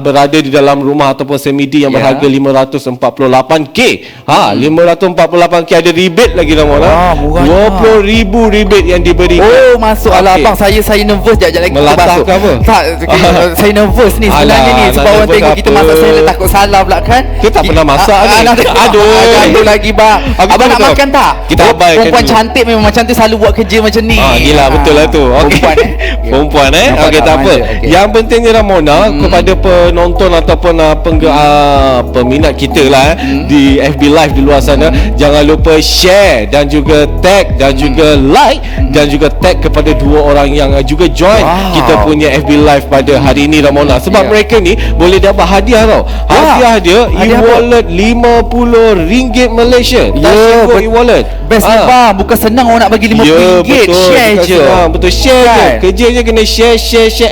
berada di dalam rumah ataupun Semi D yang berharga 548k. 548k ada rebate lagi Ramona. 20,000 rebate yang diberikan. Oh, masuk ala abang, saya nervous sekejap lagi. Melatah ke apa? Tak, saya nervous ni sebenarnya ni sebab orang tengok kita masak salad takut salah pula kan. Kita tak pernah masak ni. Aduh lagi bang. Abang nak makan tak? Kita abaikan. Perempuan cantik memang macam tu selalu buat kerja macam ni. Gila, betul lah tu. Perempuan okey, tak apa. Yang pentingnya Ramona, kepada penonton ataupun peminat kita lah di FB Live di luar sana, jangan lupa share dan juga tag dan juga like dan juga tag kepada dua orang yang juga join kita punya FB Live pada hari ini Ramona. Sebab mereka ni boleh dapat hadiah tau. Hadiah dia e-wallet RM50 Malaysia. Touch and go e-wallet. Best ni bang, bukan senang orang nak bagi RM50. betul. Share Bukan je. senang. Betul, share je. Kan? Kerjanya kena share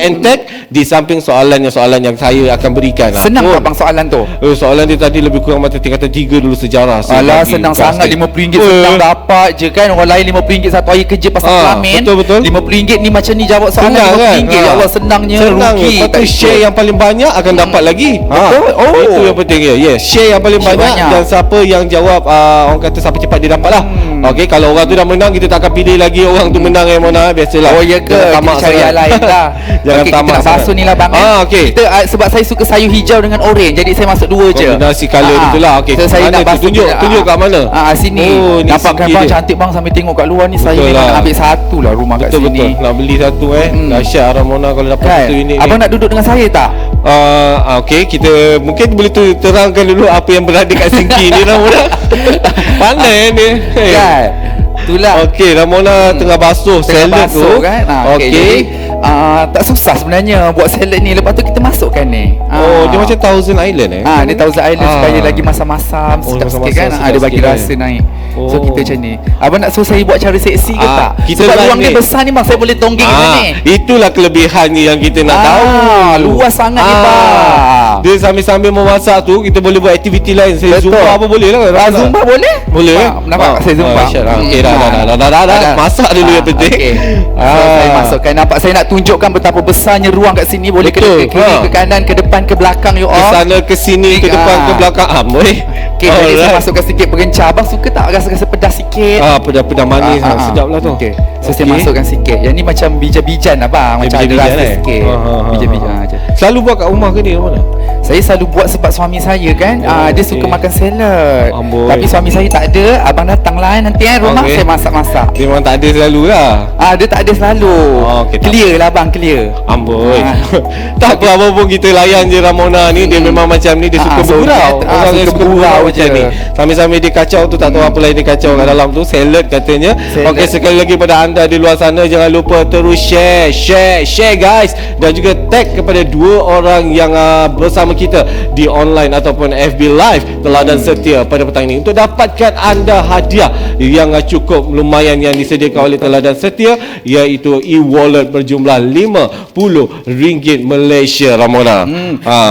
and tag di samping soalan yang saya akan berikan. Senang tak bang soalan tu? Soalan dia tadi lebih kurang mata tingkatan 3 dulu sejarah. Alah, senang sangat RM50 senang dapat je kan. Orang lain RM50 satu hari kerja pasal kelamin. Betul. RM50 ni macam ni jawab soalan Senang kan? RM50. Ya Allah, senangnya rugi. Lepas tu share yang paling banyak akan dapat lagi. Betul. Itu yang penting ya. Yes, share yang paling Share banyak, banyak. dan siapa yang jawab orang kata siapa cepat dia dapat lah. Okey, kalau orang tu dah menang, kita tak akan pilih lagi orang tu menang yang mana. Biasalah. Oh ya ke? Jangan Kita tamak cari yang sangat. lain lah. Jangan Okey, tamak kita nak sangat. basuh ni lah bang. Okey. Kita sebab saya suka sayur hijau dengan oren, jadi saya masuk dua je. Kombinasi colour tu lah. Okey. So, saya Mana nak tu? basuh Tunjuk kat mana? Sini. Oh, ni Nampak kan singkir bang, dia. cantik bang sambil tengok kat luar ni. Saya Betul memang lah. nak ambil satu lah rumah kat Betul. sini. Nak beli satu dahsyat Ramona kalau dapat Kan? satu unit Abang ni. nak duduk dengan saya tak? Okey, kita mungkin boleh terangkan dulu apa yang berada kat singki ni Ramona. Pandai ni. Kan? Itulah. Okey, Ramona tengah basuh Tengah salad tu. basuh kan. Okey. Jadi tak susah sebenarnya buat salad ni. Lepas tu kita masukkan ni. Oh, dia macam Thousand Island Dia Thousand Island supaya lagi masam-masam sedap sikit kan. masam-masam Dia bagi sedap rasa sikit, naik. So Oh. kita macam ni. Abang nak suruh saya buat cara seksi ke tak? kita Sebab live ruang dia ni. besar ni bang, saya boleh tonggeng kat ni. Itulah kelebihannya yang kita nak tahu. Luas sangat ni bang. Dia sambil-sambil memasak tu, kita boleh buat aktiviti lain. Saya Betul. Zumba apa boleh lah. Ramona? Zumba boleh? Boleh. Nampak saya Zumba. Okey, dah. Masak dulu yang penting. Okay. So, saya masukkan. Nampak saya nak tunjukkan betapa besarnya ruang kat sini. Boleh ke Betul. kiri, ke kanan, ke depan, ke belakang you Ke all. sana, ke sini, ke depan, ke belakang. Boleh. Okay, jadi saya masukkan sikit perencah. Abang suka tak rasa-rasa pedas sikit? Pedas-pedas manis. Sedap lah tu. Okay. So saya masukkan sikit. Yang ni macam bijan-bijan lah bang. Macam ada bija-bijan, rasa sikit. Bijan-bijan je. Selalu buat kat rumah ke ni Ramona? Saya selalu buat sebab suami saya kan dia suka makan salad. Amboi. Tapi suami saya tak ada. Abang datang lah nanti rumah Okey. saya masak-masak. Dia memang tak ada selalu lah. Dia tak ada selalu. Okey, tak Clear lah bang, clear. Amboi. Tak apa pun kita layan je Ramona ni. Dia memang macam ni. Dia suka bergurau. Orang yang suka bergurau macam ni. Sambil-sambil dia kacau tu, tak tahu apa lain dia kacau kat dalam tu. Salad katanya. Okey, sekali lagi pada anda di luar sana, jangan lupa terus share guys. Dan juga tag kepada dua orang yang bersama kita di online ataupun FB Live Teladan Setia pada petang ini untuk dapatkan anda hadiah yang cukup lumayan yang disediakan oleh Teladan Setia, iaitu e-wallet berjumlah RM50 Malaysia Ramona.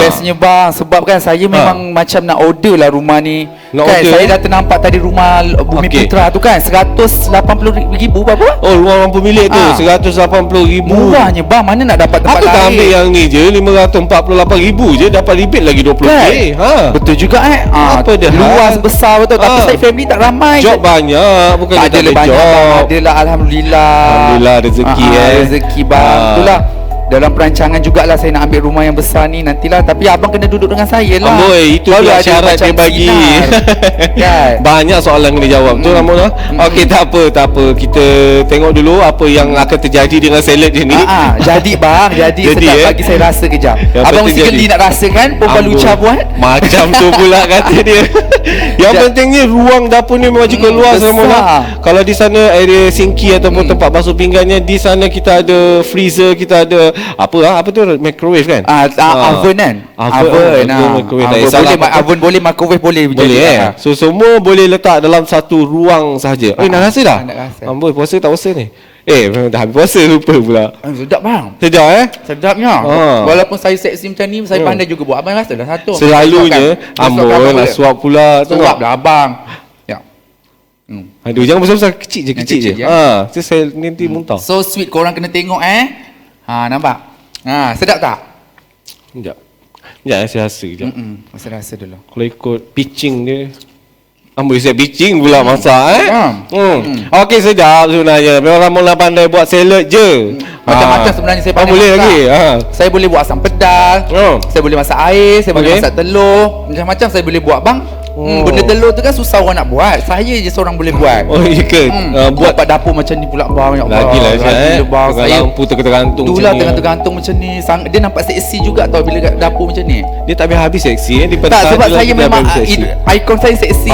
Bestnya bang, sebab kan saya memang macam nak order lah rumah ni. Nak Kan order? saya dah ternampak tadi rumah Bumi Okey. Putra tu kan RM180,000 berapa? Oh, ruang mampu milik tu RM180,000. Murahnya bang, mana nak dapat tempat Apa tak lain? ambil yang ni je RM548,000 je, dapat rebate lagi 20k. Betul juga Apa dia luas hal? besar betul. Tapi saya family tak ramai. Job banyak, bukan tak kita ada ada banyak job. bang. Adalah alhamdulillah. Alhamdulillah rezeki Rezeki bang. Itulah. Dalam perancangan jugalah saya nak ambil rumah yang besar ni nantilah. Tapi abang kena duduk dengan saya lah. Amboi, itu Baru pula ada syarat macam dia bagi. sinar. Kan? Banyak soalan kena jawab tu Ramona. Okey, tak apa. Kita tengok dulu apa yang akan terjadi dengan salad dia ni. Jadi bang, jadi sedap bagi saya rasa kejap. Yang Abang penting mesti jadi. geli nak rasa kan Perempuan Amboi. lucah buat. Macam tu pula kata dia. Yang pentingnya ruang dapur ni memang cukup luas besar. Ramona. Kalau di sana area sinki ataupun tempat basuh pinggannya, di sana kita ada freezer, kita ada apa tu microwave kan? Oven kan? Oven, microwave. Tak kisahlah apa- Oven boleh, microwave boleh. Boleh So semua boleh letak dalam satu ruang sahaja. Nak rasa dah? nak rasa. Amboi, puasa tak puasa ni? Memang dah habis puasa, lupa pula. Sedap bang. Sedap Sedapnya. Walaupun saya seksi macam ni, saya pandai juga buat. Abang rasa dah satu. Selalunya Masukkan amboi abang nak boleh. suap pula. Suap dah abang. Ya. Aduh, jangan besar-besar, kecil je. kecil je. Tu saya nanti muntah. So sweet, korang kena tengok nampak? Sedap tak? Sekejap, saya rasa sekejap. Masa rasa dulu. Kalau ikut pitching dia, amboi saya pitching pula masak Okey, sedap sebenarnya. Memang Ramona pandai buat salad je. Macam-macam sebenarnya saya pandai boleh masak. lagi. Saya boleh buat asam pedas. Saya boleh masak air. Saya boleh Okey. masak telur. Macam-macam saya boleh buat bang. Benda telur tu kan susah orang nak buat. Saya je seorang boleh buat. Oh, iya ke? Buat kat dapur macam ni pula bang. Ya Allah. Lagilah Lagilah, bang. Dengan Saya lampu tergantung itulah macam ni. tergantung macam ni. Dia nampak seksi juga tau bila kat dapur macam ni. Dia tak habis seksi Di Tak, sebab dia saya lagi memang habis seksi. ikon saya seksi.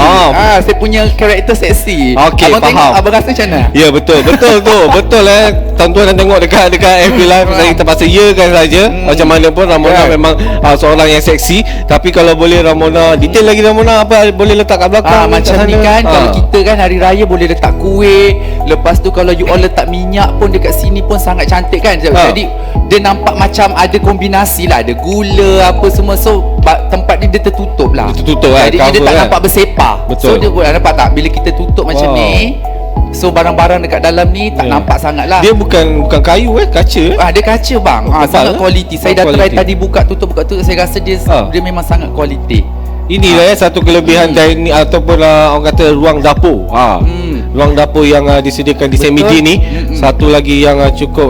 Saya punya karakter seksi. Okey, abang tengok, faham. abang rasa macam mana? Ya, betul tu. Betul tuan-tuan dan tengok dekat FB Live, saya terpaksa kan saja. Macam mana pun Ramona memang seorang yang seksi. Tapi kalau boleh Ramona detail lagi, Ramona apa apa boleh letak kat belakang macam kat ni sana. kan. Kalau kita kan hari raya boleh letak kuih. Lepas tu kalau you all letak minyak pun dekat sini pun sangat cantik kan. Jadi dia nampak macam ada kombinasi lah, ada gula apa semua. So tempat ni dia tertutup lah. Dia tertutup kan, Jadi dia cover tak kan. nampak bersepah. Betul. So dia boleh nampak tak bila kita tutup macam ni. So barang-barang dekat dalam ni tak nampak sangat lah. Dia bukan kayu kaca. Dia kaca bang. Sangat kualiti. Saya dah try Quality. tadi buka tutup. Saya rasa dia memang sangat kualiti. Inilah satu kelebihan dining ataupun orang kata ruang dapur. Ruang dapur yang disediakan di Betul. Semi D ni. Satu lagi yang cukup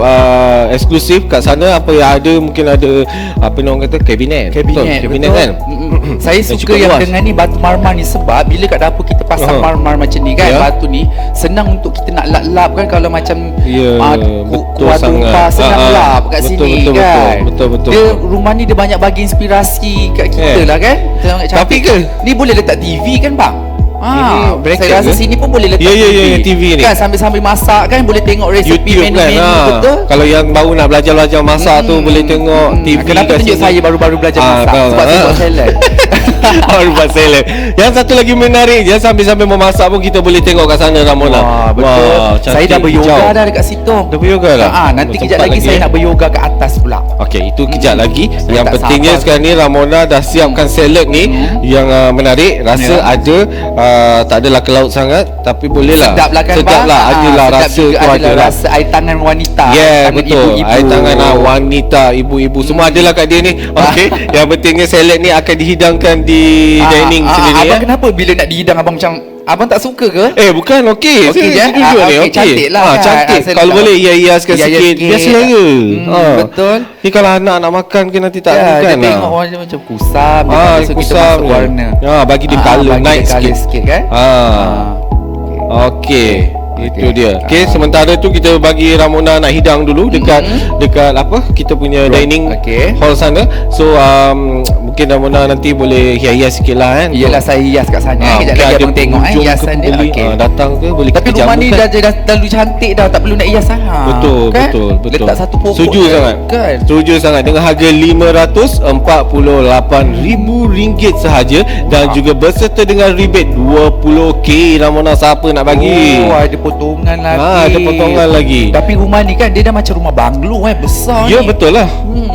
eksklusif kat sana, apa yang ada mungkin ada apa ni orang kata kabinet. Betul, kabinet betul. kan. Saya Dan suka cukup yang luas. dengan ni batu marmar ni sebab bila kat dapur kita pasang marmar macam ni kan, Ya. batu ni senang untuk kita nak lap-lap kan. Kalau macam Ya, betul kuat sangat. tumpah senang lap kat Betul, sini betul, kan. betul. Dia rumah ni dia banyak bagi inspirasi kat kita lah kan. Sangat cantik. Tapi ke? Ni boleh letak TV kan bang? Ini bracket saya rasa ke? sini pun boleh letak Ya, TV ni. Kan sambil-sambil masak kan, boleh tengok resepi YouTube kan. menu-menu. Betul. Kalau yang baru nak belajar masak tu boleh tengok TV. Kenapa kat tunjuk sini. saya baru-baru belajar masak? Sebab saya buat salad. Baru buat salad. Yang satu lagi menarik, je sambil-sambil memasak pun kita boleh tengok kat sana Ramona. Wah, betul. Saya dah beryoga dah dekat situ. Dah beryoga dah? Nanti Sempat kejap lagi saya nak beryoga ke atas pula. Okey, itu kejap lagi. Saya Yang tak pentingnya sabar. sekarang ni Ramona dah siapkan salad ni yang menarik. Rasa ada tak adalah ke laut sangat, tapi boleh lah. Sedap lah kan Sedap bang? lah, adalah sedap rasa juga, tu adalah adalah. rasa air tangan wanita. Yeah, tangan betul. ibu-ibu. Air tangan wanita, ibu-ibu semua adalah kat dia ni. Okey. Yang pentingnya salad ni akan dihidangkan di dining sendiri Abang kenapa bila nak dihidang abang macam abang tak suka ke? Bukan, okey. Okey je? Setuju ni, Okey, okey. cantik lah kan. Cantik. Saya Kalau tak- boleh hias-hiaskan Hias-hias sikit. sikit. Biar selera. Betul. Ni kalau anak nak makan ke nanti tak Ya, dia kan. tengok warna macam kusam. So kita kusam masuk je. warna. Bagi dia colour bagi night dia colour sikit. sikit kan. Okey. Itu dia. Okey, sementara tu kita bagi Ramona nak hidang dulu dekat apa? Kita punya dining Okey. hall sana. So mungkin Ramona nanti boleh hias-hias sikit lah kan. Yelah, saya hias kat sana. Kejap lagi abang tengok hiasan dia. Okey. Datang ke boleh Tapi kita rumah ni jamukan. dah terlalu cantik dah, tak perlu nak hias sangat. Betul, kan? betul. Letak satu pokok. Setuju je, sangat. Kan? Setuju sangat dengan harga RM548,000 sahaja dan juga berserta dengan rebate 20k. Ramona, siapa nak bagi? Oh, ada potongan lagi. Ada potongan lagi. Tapi rumah ni kan dia dah macam rumah banglo besar Ya, ni. betul lah.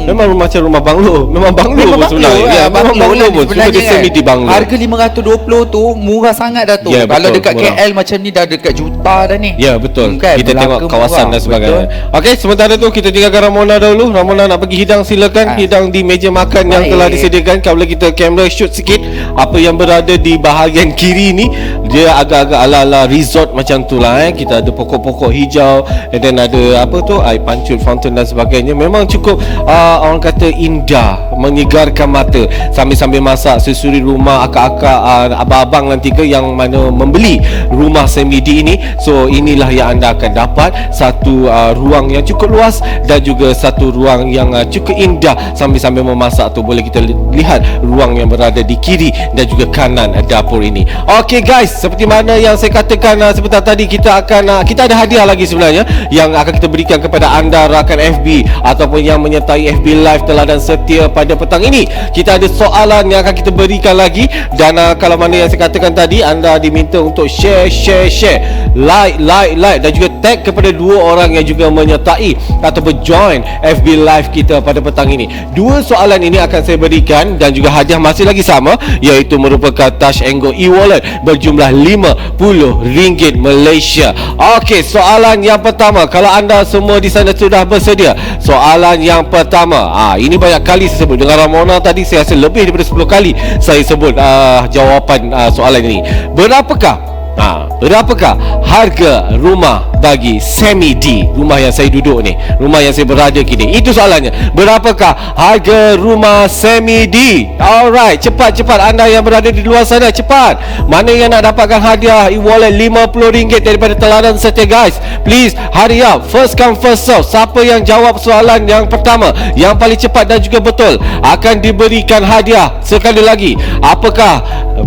Memang macam rumah banglo. Memang banglo pun sebenarnya. Ya, memang banglo pun. Semua dia semi di banglo. Harga 520 tu murah sangat dah tu. Ya, Kalau betul, dekat murah. KL macam ni dah dekat juta dah ni. Ya, betul. Kan? Kita Melaka tengok kawasan murah. dan sebagainya. Okey, sementara tu kita tinggalkan Ramona dahulu. Ramona nak pergi hidang, silakan. Hidang di meja makan yang Baik. telah disediakan. Kalau kita kamera shoot sikit apa yang berada di bahagian kiri ni, dia agak-agak ala-ala resort macam tu lah. Kita ada pokok-pokok hijau, and then ada apa tu, air pancut, fountain dan sebagainya. Memang cukup orang kata indah, menyegarkan mata. Sambil-sambil masak, susuri rumah akak-akak, abang-abang nanti ke yang mana membeli rumah Semi D ini. So inilah yang anda akan dapat, satu ruang yang cukup luas dan juga satu ruang yang cukup indah. Sambil-sambil memasak tu boleh kita lihat ruang yang berada di kiri dan juga kanan dapur ini. Okey guys, seperti mana yang saya katakan sebentar tadi, kita ada hadiah lagi sebenarnya yang akan kita berikan kepada anda rakan FB ataupun yang menyertai FB Live Teladan Setia pada petang ini. Kita ada soalan yang akan kita berikan lagi, dan kalau mana yang saya katakan tadi, anda diminta untuk share, like dan juga tag kepada dua orang yang juga menyertai ataupun join FB Live kita pada petang ini. Dua soalan ini akan saya berikan dan juga hadiah masih lagi sama, iaitu merupakan Touch and Go e-wallet berjumlah RM50 Malaysia. Okey, soalan yang pertama, kalau anda semua di sana sudah bersedia. Soalan yang pertama, ini banyak kali saya sebut dengan Ramona tadi, saya rasa lebih daripada 10 kali saya sebut jawapan soalan ini. Berapakah harga rumah bagi Semi D, rumah yang saya duduk ni, rumah yang saya berada kini? Itu soalannya. Berapakah harga rumah Semi D? Alright, cepat anda yang berada di luar sana, cepat. Mana yang nak dapatkan hadiah e-wallet RM50 daripada Teladan Setia guys? Please hurry up, first come first serve. Siapa yang jawab soalan yang pertama yang paling cepat dan juga betul akan diberikan hadiah. Sekali lagi,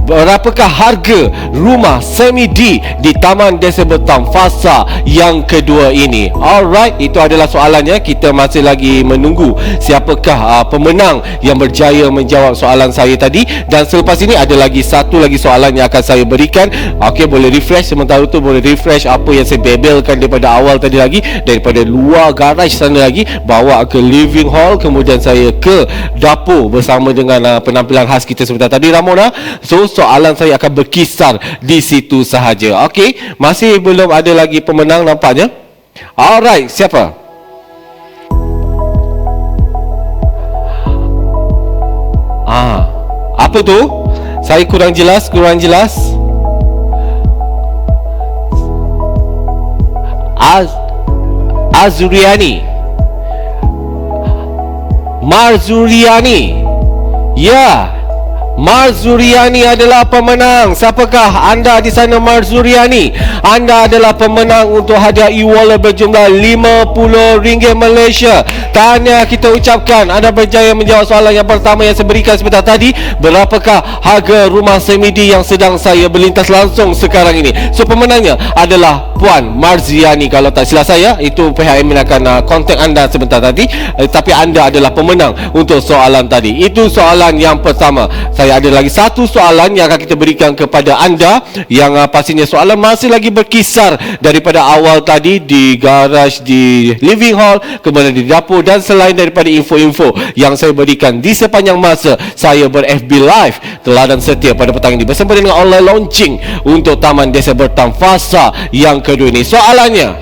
berapakah harga rumah Semi Semi-D di Taman Desa Bertam fasa yang kedua ini. Alright, itu adalah soalannya. Kita masih lagi menunggu siapakah pemenang yang berjaya menjawab soalan saya tadi. Dan selepas ini ada lagi satu lagi soalan yang akan saya berikan. Okey, boleh refresh sementara tu, boleh refresh apa yang saya bebelkan daripada awal tadi lagi, daripada luar garaj sana lagi, bawa ke living hall, kemudian saya ke dapur bersama dengan penampilan khas kita sebentar tadi, Ramona. So soalan saya akan berkisar di situ sahaja. Okey, masih belum ada lagi pemenang nampaknya. Alright, siapa? Apa tu? Saya kurang jelas. Azuriani, Marzuriani. Ya, Marzuriani adalah pemenang. Siapakah anda di sana, Marzuriani? Anda adalah pemenang untuk hadiah e-wallet berjumlah RM50 Malaysia. Tahniah kita ucapkan. Anda berjaya menjawab soalan yang pertama yang saya berikan sebentar tadi. Berapakah harga rumah semi-D yang sedang saya berlintas langsung sekarang ini? So pemenangnya adalah Puan Marziani. Kalau tak silap saya, itu pihak admin akan kontak anda sebentar tadi. Tapi anda adalah pemenang untuk soalan tadi. Itu soalan yang pertama. Saya ada lagi satu soalan yang akan kita berikan kepada anda, yang pastinya soalan masih lagi berkisar daripada awal tadi, di garaj, di living hall, kemudian di dapur, dan selain daripada info-info yang saya berikan di sepanjang masa saya ber-FB Live Teladan Setia pada petang ini bersama dengan online launching untuk Taman Desa Bertam fasa yang kedua ini. Soalannya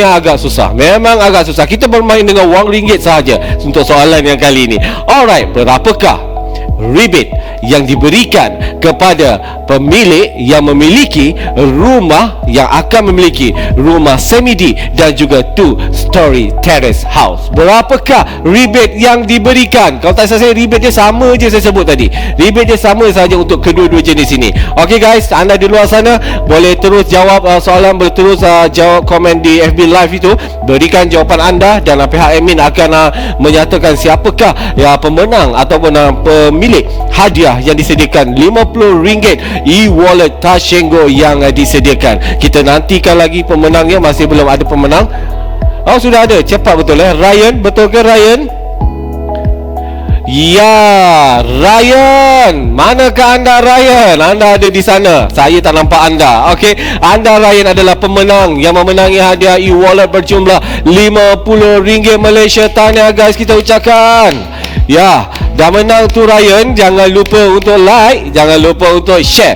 agak susah. Memang agak susah. Kita bermain dengan wang ringgit sahaja untuk soalan yang kali ini. Alright, berapakah rebate yang diberikan kepada pemilik yang memiliki rumah, yang akan memiliki rumah semi-D dan juga 2-story terrace house? Berapakah rebate yang diberikan? Kalau tak salah saya, rebate dia sama je saya sebut tadi. Rebate dia sama saja untuk kedua-dua jenis ini. Okey guys, anda di luar sana boleh terus jawab soalan, boleh terus jawab komen di FB Live itu. Berikan jawapan anda dan pihak admin akan menyatakan siapakah pemenang ataupun pemilik hadiah yang disediakan RM50 e-wallet Tashengo yang disediakan. Kita nantikan lagi pemenangnya. Masih belum ada pemenang. Oh, sudah ada. Cepat betul Ryan, betul ke Ryan? Ya, Ryan. Manakah anda, Ryan? Anda ada di sana. Saya tak nampak anda. Okey, anda Ryan adalah pemenang yang memenangi hadiah e-wallet berjumlah RM50 Malaysia. Tahniah guys, kita ucapkan. Ya, dah menang tu Ryan. Jangan lupa untuk like, jangan lupa untuk share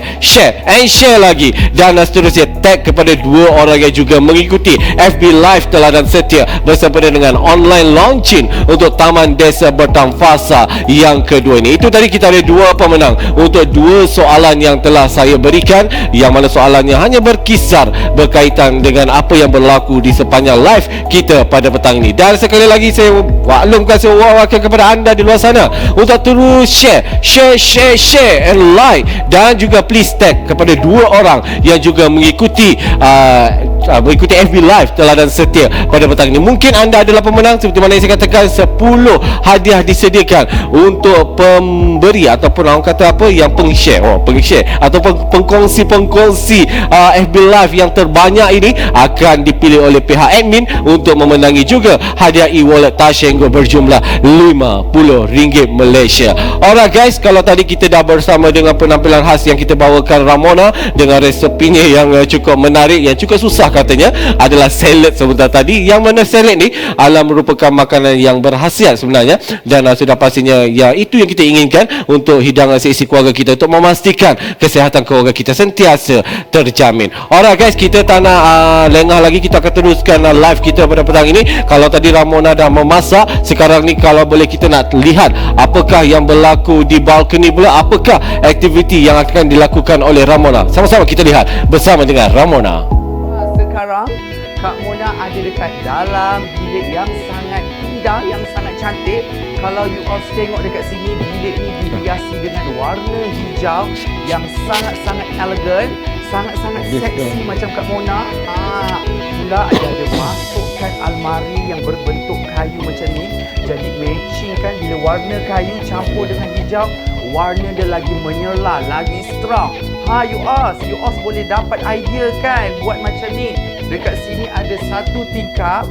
lagi, dan seterusnya tag kepada dua orang yang juga mengikuti FB Live Teladan Setia bersama dengan online launching untuk Taman Desa Bertam fasa yang kedua ini. Itu tadi kita ada dua pemenang untuk dua soalan yang telah saya berikan, yang mana soalannya hanya berkisar berkaitan dengan apa yang berlaku di sepanjang live kita pada petang ini. Dan sekali lagi saya maklumkan, saya wawarkan kepada anda di luar sana untuk terus share and like, dan juga please tag kepada dua orang yang juga mengikuti FB Live Teladan Setia pada petang ini. Mungkin anda adalah pemenang. Seperti mana yang saya katakan, 10 hadiah disediakan untuk pemberi ataupun orang kata apa, yang pengshare ataupun pengkongsi FB Live yang terbanyak ini akan dipilih oleh pihak admin untuk memenangi juga hadiah e-wallet Tashengo berjumlah RM50 Malaysia. Alright guys, kalau tadi kita dah bersama dengan penampilan khas yang kita bawakan Ramona dengan resepinya yang cukup menarik, yang cukup susah katanya, adalah salad sebentar tadi, yang mana salad ni adalah merupakan makanan yang berkhasiat sebenarnya, dan sudah pastinya ya itu yang kita inginkan untuk hidangan seisi keluarga kita, untuk memastikan kesihatan keluarga kita sentiasa terjamin. Alright guys, kita tak nak lengah lagi, kita akan teruskan live kita pada petang ini. Kalau tadi Ramona dah memasak, sekarang ni kalau boleh kita nak lihat apakah yang berlaku di balkoni pula, apakah aktiviti yang akan dilakukan oleh Ramona. Sama-sama kita lihat bersama dengan Ramona. Sekarang Kak Mona ada dekat dalam bilik yang sangat indah, yang sangat cantik. Kalau you all tengok dekat sini, bilik ni dihiasi dengan warna hijau yang sangat-sangat elegan, sangat-sangat seksi macam Kak Mona. Pula ada masukkan almari yang berbentuk kayu macam ni. Jadi matching kan, bila warna kayu campur dengan hijau, warna dia lagi menyerlah, lagi strong. You all boleh dapat idea kan buat macam ni. Dekat sini ada satu tingkap.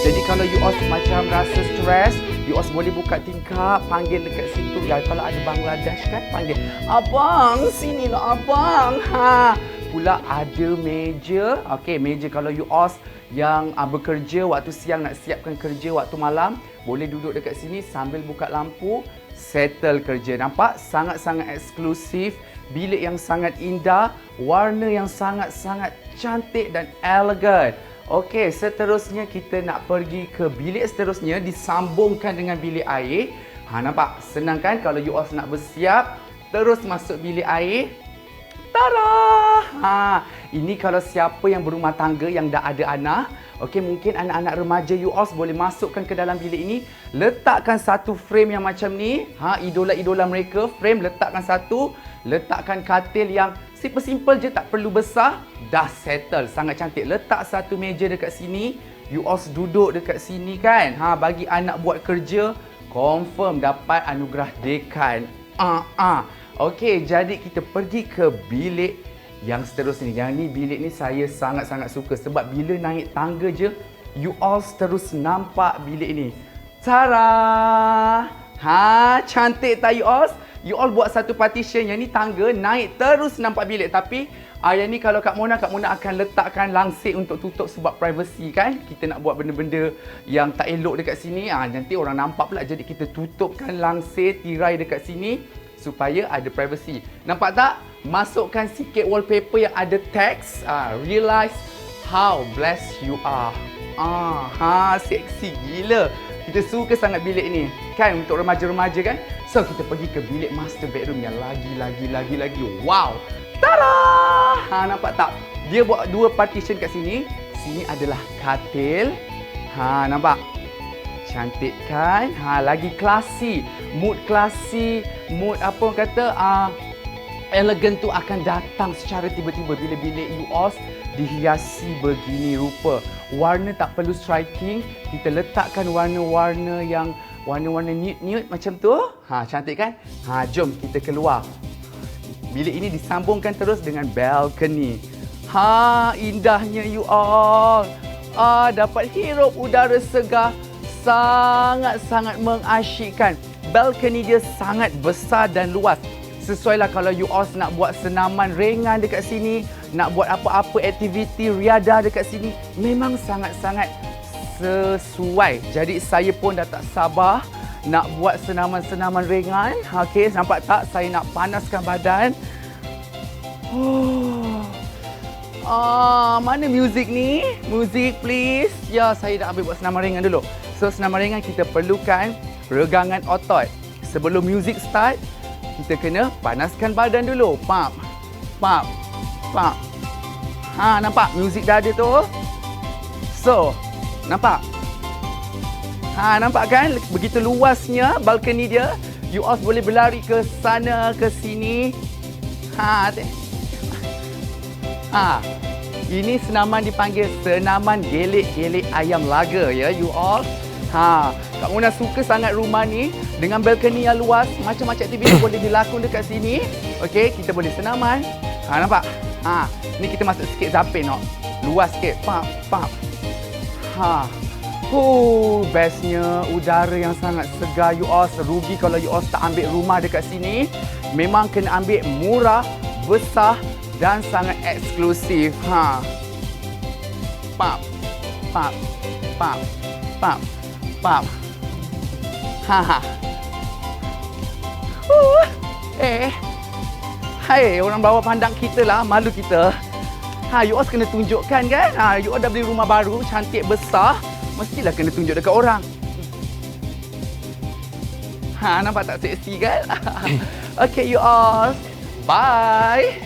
Jadi kalau you all macam rasa stres, you all boleh buka tingkap, panggil dekat situ. Ya, kalau ada Bangladesh kan, panggil, "Abang, sinilah abang." Pula ada meja. Okey, meja kalau you all yang bekerja waktu siang nak siapkan kerja waktu malam, boleh duduk dekat sini sambil buka lampu, settle kerja. Nampak? Sangat-sangat eksklusif. Bilik yang sangat indah, warna yang sangat-sangat cantik dan elegan. Okey, seterusnya kita nak pergi ke bilik seterusnya, disambungkan dengan bilik air. Nampak? Senang kan kalau you all nak bersiap, terus masuk bilik air. Tada! Ini kalau siapa yang berumah tangga yang dah ada anak, okey, mungkin anak-anak remaja you all boleh masukkan ke dalam bilik ini, letakkan satu frame yang macam ni. Idola-idola mereka, frame letakkan satu, letakkan katil yang simple-simple je, tak perlu besar, dah settle, sangat cantik. Letak satu meja dekat sini, you all duduk dekat sini kan. Bagi anak buat kerja, confirm dapat anugerah dekan. Okey, jadi kita pergi ke bilik yang seterusnya. Yang ni, bilik ni saya sangat-sangat suka sebab bila naik tangga je, you all terus nampak bilik ni. Tara! Cantik tak you all? You all buat satu partition, yang ni tangga, naik terus nampak bilik. Tapi yang ni kalau Kak Mona akan letakkan langsir untuk tutup sebab privacy kan. Kita nak buat benda-benda yang tak elok dekat sini, nanti orang nampak pula. Jadi kita tutupkan langsir, tirai dekat sini supaya ada privacy. Nampak tak? Masukkan sikit wallpaper yang ada teks. Realize how blessed you are. Seksi gila. Kita suka sangat bilik ni. Kan untuk remaja-remaja kan? So kita pergi ke bilik master bedroom yang lagi. Wow! Tada! Nampak tak? Dia buat dua partition kat sini. Sini adalah katil. Nampak? Cantik kan? Lagi klasi. Mood klasi, mood apa orang kata, elegan tu akan datang secara tiba-tiba bila bilik you all dihiasi begini rupa. Warna tak perlu striking, kita letakkan warna-warna yang warna-warna nude-nude macam tu. Cantik kan? Jom kita keluar. Bilik ini disambungkan terus dengan balcony. Indahnya you all. Dapat hirup udara segar, sangat-sangat mengasyikkan. Balcony dia sangat besar dan luas. Sesuailah kalau you all nak buat senaman ringan dekat sini, nak buat apa-apa aktiviti riadah dekat sini, memang sangat-sangat sesuai. Jadi saya pun dah tak sabar nak buat senaman-senaman ringan. Okey, nampak tak? Saya nak panaskan badan. Mana muzik ni? Muzik please. Ya, saya dah ambil buat senaman ringan dulu. So senaman ringan kita perlukan regangan otot. Sebelum muzik start, kita kena panaskan badan dulu. Pump. Nampak muzik dah ada tu? So, nampak? Nampak kan? Begitu luasnya balkoni dia. You all boleh berlari ke sana, ke sini. Ini senaman dipanggil senaman gelik-gelik ayam laga ya, you all. Kak Mona suka sangat rumah ni dengan balkoni yang luas, macam-macam aktiviti boleh dilakukan dekat sini. Okey, kita boleh senaman. Nampak? Ni kita masuk sikit zapin no. Luas sikit. Bestnya udara yang sangat segar you all. Rugi kalau you all tak ambil rumah dekat sini. Memang kena ambil murah, besar dan sangat eksklusif. Hai, orang bawah pandang kita lah, malu kita. You all kena tunjukkan kan? You all dah beli rumah baru, cantik, besar. Mestilah kena tunjuk dekat orang. Nampak tak seksi kan? Okay, you all. Bye.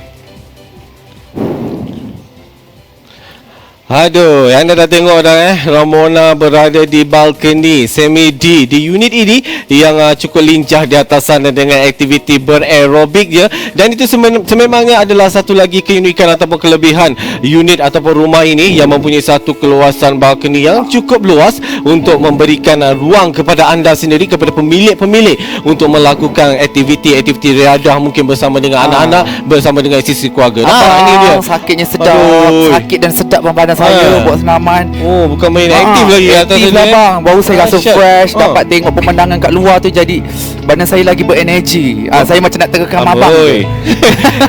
Aduh, anda dah tengok dah Ramona berada di balkoni Semi D di unit ini yang cukup lincah di atas sana dengan aktiviti beraerobik je. Dan itu sememangnya adalah satu lagi keunikan ataupun kelebihan unit ataupun rumah ini yang mempunyai satu keluasan balkoni yang cukup luas untuk memberikan ruang kepada anda sendiri, kepada pemilik-pemilik untuk melakukan aktiviti-aktiviti riadah mungkin bersama dengan anak-anak, bersama dengan sisi keluarga. Nampak ini dia. Sakitnya sedap. Aduh. Sakit dan sedap badan saya buat senaman. Oh, bukan main aktif lagi atas aktif sana, lah bang. Baru saya rasa Dahsyat. fresh. Dapat tengok pemandangan kat luar tu, jadi badan saya lagi berenergi. Saya macam nak terekam abang. Amboi.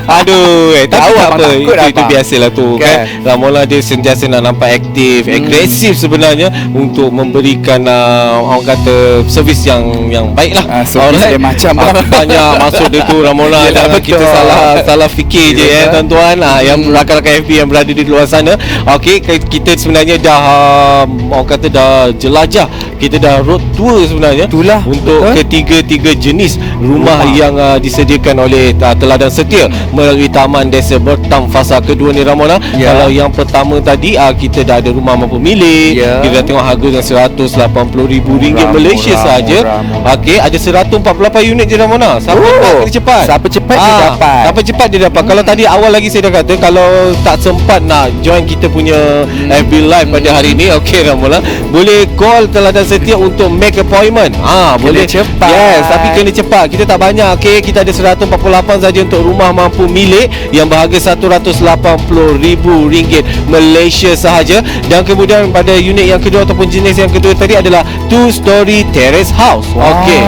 Aduh, tapi Tahu tak abang apa. takut Itu abang. biasalah tu kan. Ramona dia sentiasa nak nampak aktif, agresif sebenarnya untuk memberikan orang kata servis yang baik lah. Servis dia macam banyak maksud dia tu Ramona. Yelah, Jangan kita betul. salah fikir je tuan-tuan. Yang rakan-rakan FB yang berada di luar sana. Okey, kita sebenarnya dah orang kata dah jelajah. Kita dah road tour sebenarnya. Itulah, untuk betul. ketiga jenis rumah yang disediakan oleh Teladan Setia melalui Taman Desa Bertam fasa kedua ni Ramona. Ya. Kalau yang pertama tadi kita dah ada rumah mampu milik. Ya. Kita dah tengok harga dengan RM180,000 Malaysia saja. Okey, ada 148 unit je Ramona. Siapa nak kena cepat? Siapa cepat dia dapat. Siapa cepat dia dapat. Kalau tadi awal lagi saya dah kata, kalau tak sempat nak join kita punya FB live pada hari ni, okey Ramona, boleh call Teladan Setia untuk make appointment. Boleh cepat. Yes, tapi kena cepat. Kita tak banyak. Okey, kita ada 148 saja untuk rumah mampu milik yang berharga RM180,000 Malaysia sahaja. Dan kemudian pada unit yang kedua ataupun jenis yang kedua tadi adalah 2-story terrace house. Okey.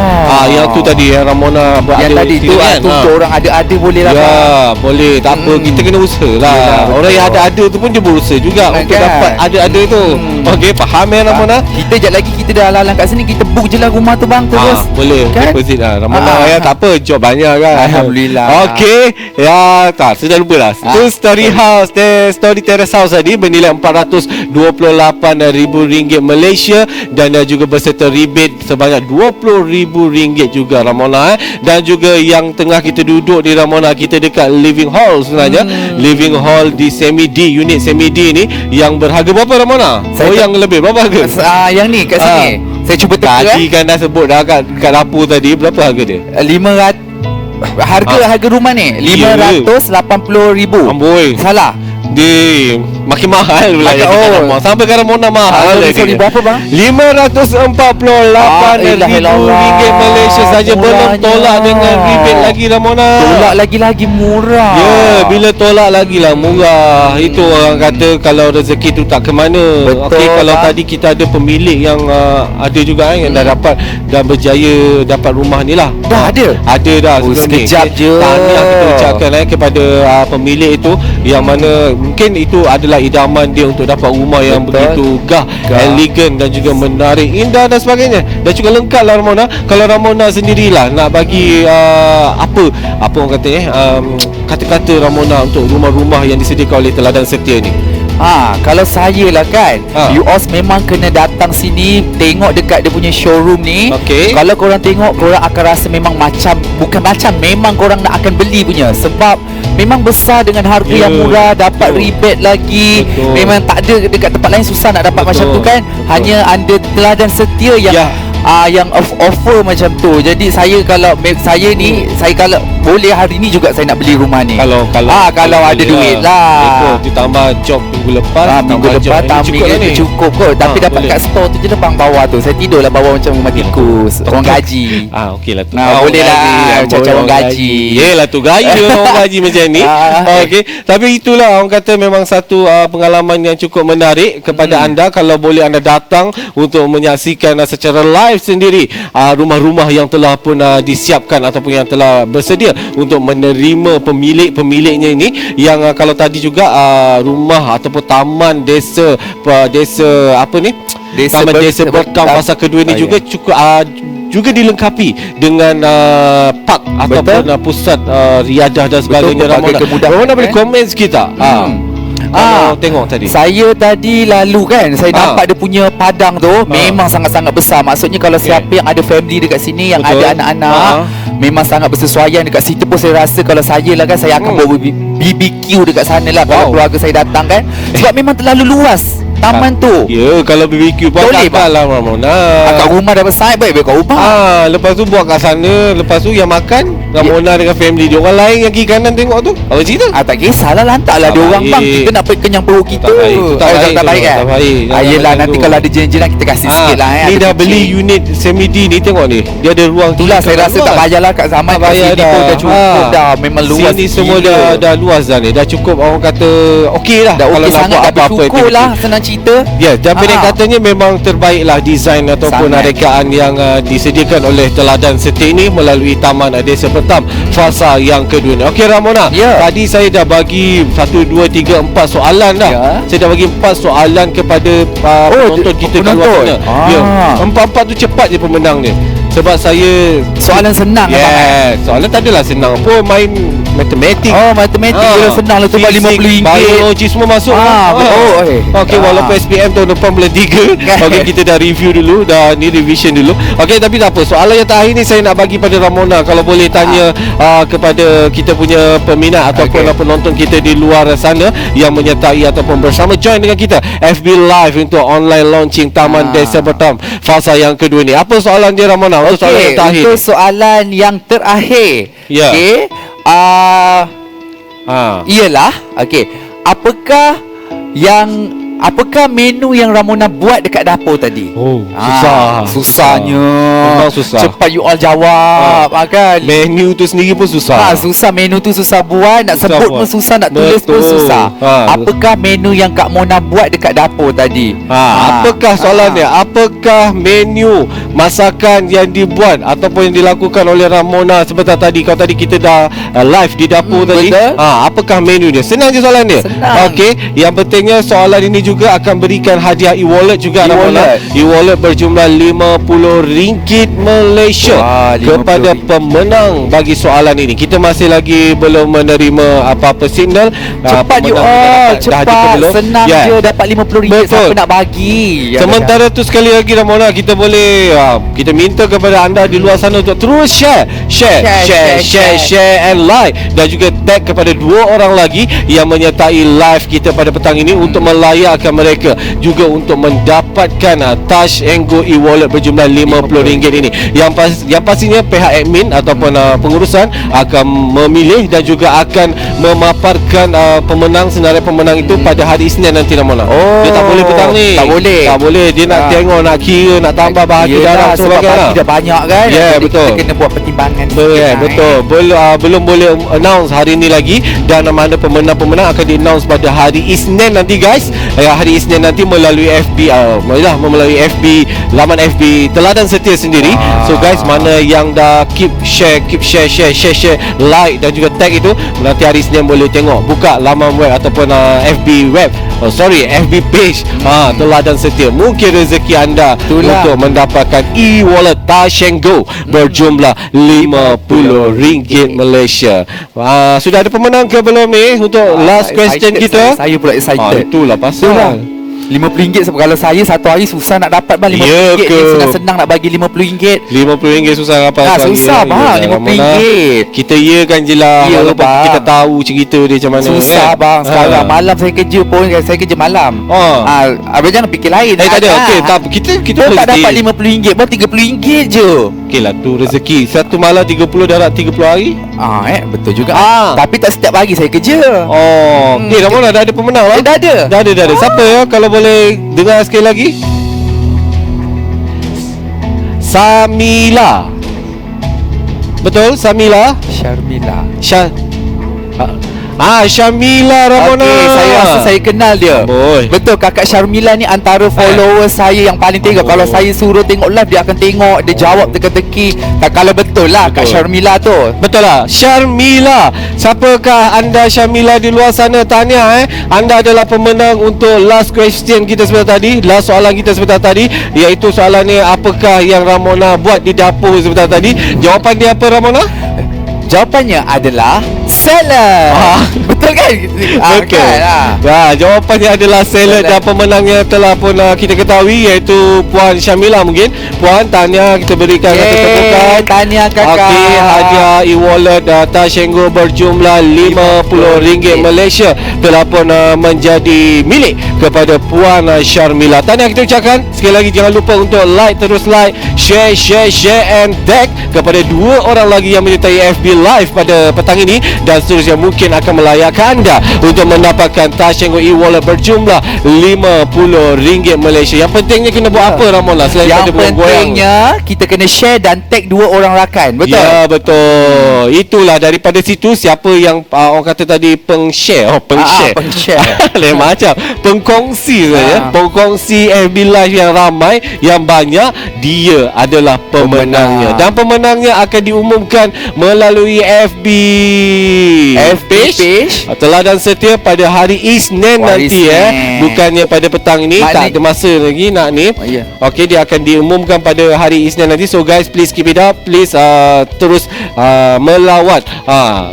Yang tu tadi yang Ramona berada Yang tadi tu untuk orang ada boleh lah bang. Ya, boleh. Tak apa, kita kena usaha lah. Yelah, Orang yang betul. ada tu pun dia berusaha juga untuk Kan? dapat ada tu. Okey, faham ya Ramona? Kita sekejap lagi kita dah lalang kat sini, kita book je lah rumah tu bang, terus. Boleh kan? deposit lah Ramona ya, tak apa, job banyak kan. Alhamdulillah. Okey, ya tak, sudah lupa lah. Two story house, story terrace house tadi bernilai RM428,000 Malaysia dan juga berserta rebate sebanyak RM20,000 juga Ramona. Dan juga yang tengah kita duduk di Ramona, kita dekat living hall sebenarnya. Living hall di Semi D, unit Semi D ni yang berharga berapa Ramona? Yang lebih berapa harga? Yang ni kat sini. Saya cuba teka Tadi kan dah sebut dah kat dapur tadi, berapa harga dia? 500 harga rumah ni Ya. RM580,000. Amboi. Salah. Dia makin mahal pula Makin- jadi kat Ramona. Sampai kat Ramona mahal Sorry, berapa bang? RM548,000 Malaysia saja. Belum murahnya. tolak dengan rebate lagi Ramona. Tolak lagi murah. Ya, bila tolak lagi lah murah. Itu orang kata kalau rezeki tu tak ke mana. Betul, Okey, kalau bang. tadi kita ada pemilik yang ada juga yang dah dapat dan berjaya dapat rumah ni lah. Dah ada? Ada dah Oh, sebelum ni. sekejap je. Tahniah kita ucapkan kepada pemilik itu yang mana mungkin itu adalah idaman dia untuk dapat rumah yang Betul. begitu gah, elegan dan juga menarik, indah dan sebagainya. Dan juga lengkap lah Ramona. Kalau Ramona sendirilah nak bagi apa orang kata kata-kata Ramona untuk rumah-rumah yang disediakan oleh Teladan Setia ni. Kalau saya lah kan, you all memang kena datang sini, tengok dekat dia punya showroom ni. Okey. Kalau korang tengok, korang akan rasa memang memang korang nak akan beli punya. Sebab memang besar dengan harga yang murah, dapat rebate lagi. Betul. Memang tak ada dekat tempat lain, susah nak dapat macam tu kan. Hanya under Teladan Setia yang yang offer macam tu. Jadi saya kalau boleh hari ni juga saya nak beli rumah ni. Kalau ada duit lah. Ditambah job minggu lepas, Minggu depan cukup lah ni. cukup kot. Tapi dapat boleh. kat store tu je lah bang, bawah tu. Saya tidur lah bawah macam rumah tikus. Orang gaji. Okey lah tu. Boleh lah, macam orang gaji. Yelah tu gaya orang gaji macam ni. Okey, tapi itulah orang kata memang satu pengalaman yang cukup menarik kepada anda kalau boleh anda datang untuk menyaksikan secara live sendiri rumah-rumah yang telah pun disiapkan ataupun yang telah bersedia untuk menerima pemiliknya ini. Yang kalau tadi juga rumah ataupun taman desa apa ni? Taman Desa Bertam fasa kedua ni juga cukup juga dilengkapi dengan park ataupun pusat riadah dan sebagainya. Betul, pelbagai kemudahan, Ramona boleh komen sikit tak? Kalau tengok tadi. Saya tadi lalu kan, saya nampak dia punya padang tu memang sangat-sangat besar. Maksudnya kalau siapa yang ada family dekat sini, yang Betul. ada anak-anak, memang sangat bersesuaian dekat situ pun. Saya rasa kalau saya lah kan, saya akan bawa BBQ dekat sana lah kalau keluarga saya datang kan. Sebab memang terlalu luas taman tu. Ya, kalau BBQ buat boleh kat lah Ramona. Kat rumah dah besar, baik-baik kat rumah. Lepas tu buat kat sana. Lepas tu yang makan Ramona dengan family dia. Orang lain yang kiri kanan tengok tu, apa cerita? Tak kisahlah, lantaklah Tak dia orang baik. bang. Kita nak kenyang perut kita. Tak baik. Itu tak baik tak tu, baik kan? tak baik. Jangan Yelah, macam nanti tu. kalau ada jiran-jiran kita kasih sikit lah. Ni dah beli unit semi-D ni, tengok ni. Dia ada ruang. Itulah saya rasa tak payahlah kat zaman Tak kat payah sini dah. pun dah cukup dah. Memang luas. Sini semua gila. dah luas dah ni. Dah cukup, orang kata okey lah. Dah kalau okey nak sangat, buat dah apa-apa bersyukur aktiviti. lah, senang cerita. Ya, dan pendek katanya memang terbaik lah desain ataupun Sangat. rekaan yang disediakan oleh Teladan Setik ini melalui Taman Desa Pertam fasa yang kedua ni. Okey Ramona, tadi saya dah bagi 1, 2, 3, 4 soalan dah. Saya dah bagi 4 soalan kepada penonton kita di luar sana. Ya, 4 tu cepat je pemenang dia. Sebab saya soalan senang abang. Soalan tak adalah senang pun, main matematik. Matematik dia senang lah tu, RM50. Biologi semua masuk. Okey, walaupun SPM tahun depan bulan 3. Okey, kita dah review dulu, dah ni revision dulu. Okey, tapi tak apa. Soalan yang terakhir ni saya nak bagi pada Ramona. Kalau boleh tanya kepada kita punya peminat ataupun penonton kita di luar sana yang menyertai ataupun bersama join dengan kita FB Live untuk online launching Taman Desa Pertam fasa yang kedua ni. Apa soalan dia Ramona? Untuk soalan yang terakhir. Untuk soalan yang terakhir. Ya. Okey. Iyalah, okey. Apakah menu yang Ramona buat dekat dapur tadi? Susah. Susahnya. Memang susah. Cepat you all jawab kan. Menu tu sendiri pun susah. Susah, menu tu susah buat. Nak sebut pun susah, nak tulis pun susah. Apakah menu yang Kak Mona buat dekat dapur tadi? Apakah soalan dia? Apakah menu masakan yang dibuat ataupun yang dilakukan oleh Ramona sebentar tadi? Kalau tadi kita dah live di dapur tadi. Betul. Apakah menu dia? Senang je soalan dia. Okey, yang pentingnya soalan ini juga akan berikan hadiah e-wallet juga Ramona. E-wallet berjumlah RM50 Malaysia kepada pemenang bagi soalan ini. Kita masih lagi belum menerima apa-apa signal. Cepat you all, cepat. Senang je dapat RM50. Siapa nak bagi? Sementara tu sekali lagi Ramona, kita boleh kita minta kepada anda di luar sana untuk terus share and like, dan juga tag kepada 2 orang lagi yang menyertai live kita pada petang ini untuk melayakkan mereka juga untuk mendapatkan Touch and Go e-wallet berjumlah RM50 ini. Yang pastinya pihak admin ataupun pengurusan akan memilih dan juga akan memaparkan senarai pemenang itu pada hari Isnin nanti Ramona. Dia tak boleh petang ni. Tak boleh. Dia nak tengok, nak kira, nak tambah bahagian darah sebagainya. Dah banyak kan. Betul. Kita kena buat pertimbangan. Betul. Belum boleh announce hari ni lagi, dan mana pemenang-pemenang akan di-announce pada hari Isnin nanti guys. Hari Isnin nanti melalui FB melalui FB, laman FB Teladan Setia sendiri. So guys, mana yang dah keep share, like dan juga tag itu, nanti hari Isnin boleh tengok, buka laman web ataupun FB web, FB page Teladan Setia. Mungkin rezeki anda untuk mendapatkan e-wallet Touch and Go berjumlah RM50 Malaysia. Sudah ada pemenang ke belum ni untuk last question kita? Saya pula excited. Itulah pasal RM50 sebab kalau saya satu hari susah nak dapat bang RM50 ni, senang-senang nak bagi RM50. RM50 susah dapat. Susah bang RM50. Kita kan je lah, walaupun kita tahu cerita dia macam mana. Susah bang. Sekarang malam saya kerja pun, saya kerja malam. Abang jangan fikir lain. Tak ada. Okey, kita tak dapat RM50 bang, RM30 je. Okey lah, tu rezeki. Satu malam 30 darat 30 hari. Betul juga. Tapi tak setiap hari saya kerja. Okey, Ramona dah ada pemenang lah. Dah ada. Siapa ya? Kalau boleh dengar sekali lagi. Samila. Betul, Samila. Syarmila. Syamila Ramona. Okey, saya rasa saya kenal dia. Betul, kakak Syarmila ni antara follower saya yang paling tengok. Kalau saya suruh tengok live, dia akan tengok, dia jawab teka-teki. Kalau betul lah Kak Syarmila tu. Betul lah, Syarmila. Siapakah anda Syarmila di luar sana? Tahniah anda adalah pemenang untuk last question kita sebentar tadi. Last soalan kita sebentar tadi, iaitu soalan ni, apakah yang Ramona buat di dapur sebentar tadi? Jawapan dia apa Ramona? Jawapannya adalah salad. Betul betul kan? Betul. Ya, jawapannya adalah salad dan pemenangnya telah pun kita ketahui iaitu Puan Syamila mungkin. Puan, tahniah kita berikan satu tepukan. Tahniah kakak. Okey, hadiah e-wallet Tashengo berjumlah RM50 Malaysia telah pun menjadi milik kepada Puan Syarmila. Tahniah kita ucapkan. Sekali lagi jangan lupa untuk terus like, share and tag kepada 2 orang lagi yang menyertai FB Live pada petang ini dan seterusnya mungkin akan melayakkan anda untuk mendapatkan Tashengo e-wallet berjumlah RM50 Malaysia. Yang pentingnya kena buat apa Ramona selain Yang daripada bergoyang? pentingnya kita kena share dan tag 2 orang rakan. Betul? Ya, betul. Itulah daripada situ siapa yang orang kata tadi peng-share. Peng-share. Lain macam. Pengkongsi saja. Pengkongsi FB Live yang ramai, yang banyak, dia adalah pemenangnya. Dan pemenangnya akan diumumkan melalui FB page Teladan Setia pada hari Isnin nanti bukannya pada petang ini. Tak ada masa lagi nak ni. Okey, dia akan diumumkan pada hari Isnin nanti. So guys, please keep it up. Please terus melawat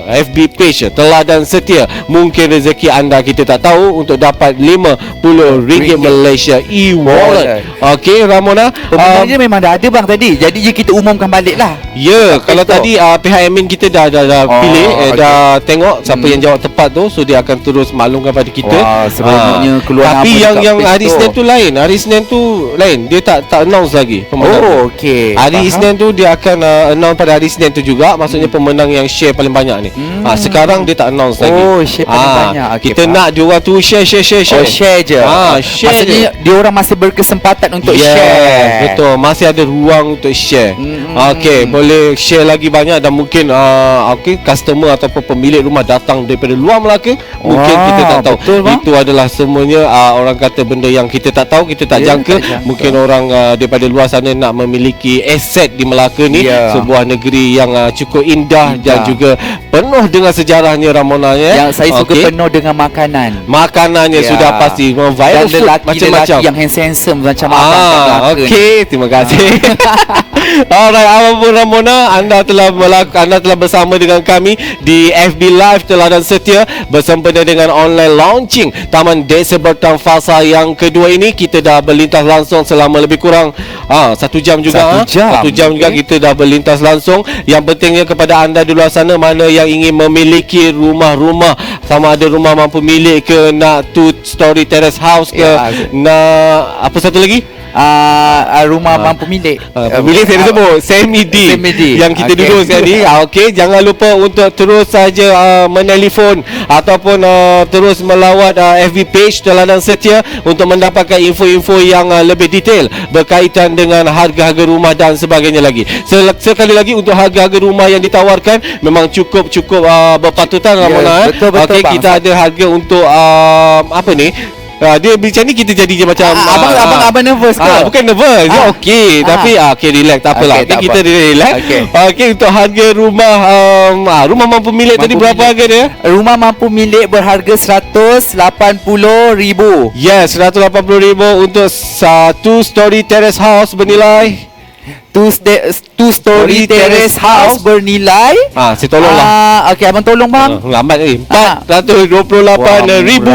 FB page Teladan Setia. Mungkin rezeki anda kita tak tahu untuk dapat RM50 Malaysia e-wallet. Okey Ramona, pemenangnya memang dah ada bang tadi. Jadi je kita umumkan balik lah. Ya, kalau tadi pihak admin kita dah pilih, dah tengok siapa yang jawab tepat tu, so dia akan terus maklumkan pada kita. Wah, sebenarnya keluar tapi nama yang dekat hari page Isnin tu. tu lain. Hari Isnin tu lain. Dia tak announce lagi pemenang. Oh, okey. Hari Isnin tu dia akan announce pada hari Isnin tu juga. Maksudnya pemenang yang share paling banyak ni. Sekarang dia tak announce lagi. Oh, share paling banyak. Okay, kita nak dia orang tu share. Oh, share je. Share maksudnya je. dia orang masih berkesempatan untuk share. Betul, masih ada ruang untuk share. Okey, boleh share lagi banyak dan mungkin customer ataupun pemilik rumah datang daripada luar Melaka, mungkin kita tak tahu. Betul, itu adalah semuanya orang kata benda yang kita tak tahu, kita tak jangka. Mungkin orang daripada luar sana nak memiliki aset di Melaka ni, sebuah negeri yang cukup indah dan juga penuh dengan sejarahnya Ramona ya. Yang saya suka penuh dengan makanan. Makanannya sudah pasti viral food macam-macam yang handsome macam abang. Okey, terima kasih. Alright, apapun Ramona, anda telah bersama dengan kami di FB Live Teladan Setia bersempena dengan online launching Taman Desa Bertang fasa yang kedua ini. Kita dah berlintas langsung selama lebih kurang 1 jam juga. 1 jam juga kita dah berlintas langsung. Yang pentingnya kepada anda di luar sana, mana yang ingin memiliki rumah-rumah, sama ada rumah mampu milik ke, nak 2 story terrace house ke, nak apa satu lagi? Rumah mampu milik. Milik saya sebut semi-D yang kita duduk sekarang ni. Okey, jangan lupa untuk terus saja menelefon ataupun terus melawat FB page Teladan Setia untuk mendapatkan info-info yang lebih detail berkaitan dengan harga-harga rumah dan sebagainya lagi. Sekali lagi, untuk harga-harga rumah yang ditawarkan memang cukup berpatutan Ramona. Betul, okey, kita ada harga untuk apa ni? Dia macam ni kita jadi je macam abang nervous ke? Bukan nervous. Okey, tapi okey, relax, tak apalah. tak Kita relax. Okey, untuk harga rumah rumah mampu milik tadi berapa harga dia? Rumah mampu milik berharga RM180,000. Yes, RM180,000 untuk 1 story terrace house bernilai 2 story terrace house bernilai saya tolonglah. Okey, abang tolong bang. Lambat ni. RM428,000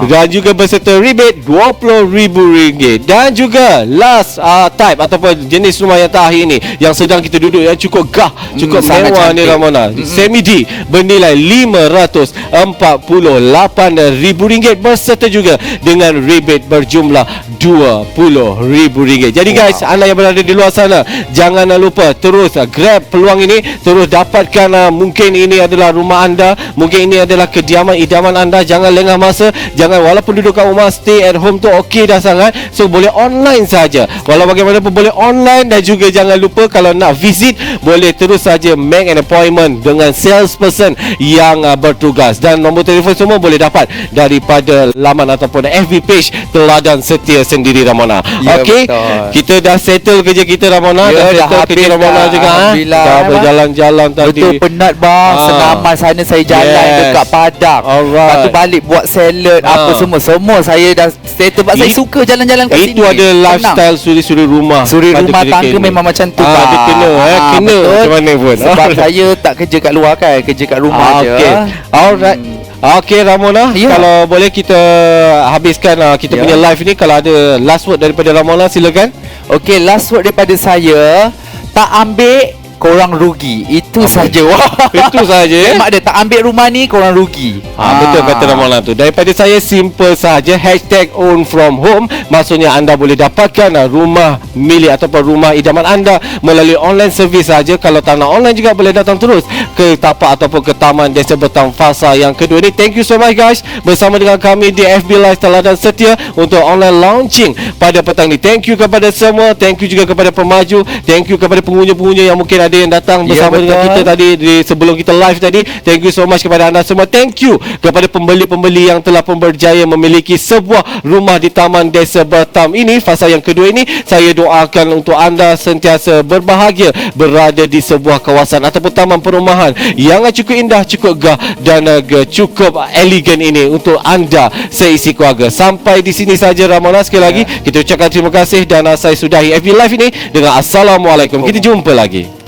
dan juga berserta rebate RM20,000. Dan juga last type ataupun jenis rumah yang terakhir ni yang sedang kita duduk, yang cukup cukup mewah ni Ramona. Semi-D bernilai RM548,000 berserta juga dengan rebate berjumlah RM20,000. Jadi guys, anda yang berada di luar sana, jangan lupa terus grab peluang ini, terus dapatkan. Mungkin ini adalah rumah anda, mungkin ini adalah kediaman idaman anda. Jangan lengah masa, jangan, walaupun duduk kat rumah, stay at home tu okey dah sangat. So boleh online saja, walau bagaimanapun boleh online. Dan juga jangan lupa kalau nak visit, boleh terus saja make an appointment dengan salesperson yang bertugas. Dan nombor telefon semua boleh dapat daripada laman ataupun FB page Teladan Setia sendiri Ramona. Okey, kita dah settle kerja kita Ramona. Dah habis kerja Ramona juga. Dah berjalan-jalan tadi. Betul, penat bang. Senaman sana saya jalan dekat Padang. Lepas tu balik buat salad apa semua saya dah settle. Sebab saya suka jalan-jalan kat sini. Itu ada lifestyle suri-suri rumah. Suri rumah tangga memang macam tu bang. Dia kena kena macam mana pun. Sebab saya tak kerja kat luar kan, kerja kat rumah je. Alright. Okey Ramona, Ya. kalau boleh kita habiskan kita Ya. punya live ni. Kalau ada last word daripada Ramona, silakan. Okey, last word daripada saya, tak ambil korang rugi. Itu saja. Itu saja. Mak dia tak ambil rumah ni, korang rugi. Betul kata Ramona tu. Daripada saya simple saja, #own from home. Maksudnya anda boleh dapatkan rumah milik ataupun rumah idaman anda melalui online service saja. Kalau tak nak online juga boleh datang terus ke tapak ataupun ke Taman Desa Bertam fasa yang kedua ni. Thank you so much guys, bersama dengan kami di FB Live Teladan Setia untuk online launching pada petang ni. Thank you kepada semua. Thank you juga kepada pemaju. Thank you kepada pengunjung-pengunjung yang mungkin ada yang datang bersama dengan kita tadi sebelum kita live tadi. Thank you so much kepada anda semua. Thank you kepada pembeli-pembeli yang telah pun berjaya memiliki sebuah rumah di Taman Desa Bertam ini, fasa yang kedua ini. Saya doakan untuk anda sentiasa berbahagia berada di sebuah kawasan ataupun taman perumahan yang cukup indah, cukup gah dan cukup elegan ini untuk anda seisi keluarga. Sampai di sini saja Ramona. Sekali lagi kita ucapkan terima kasih dan saya sudahi FB Live ini dengan Assalamualaikum. Kita jumpa lagi.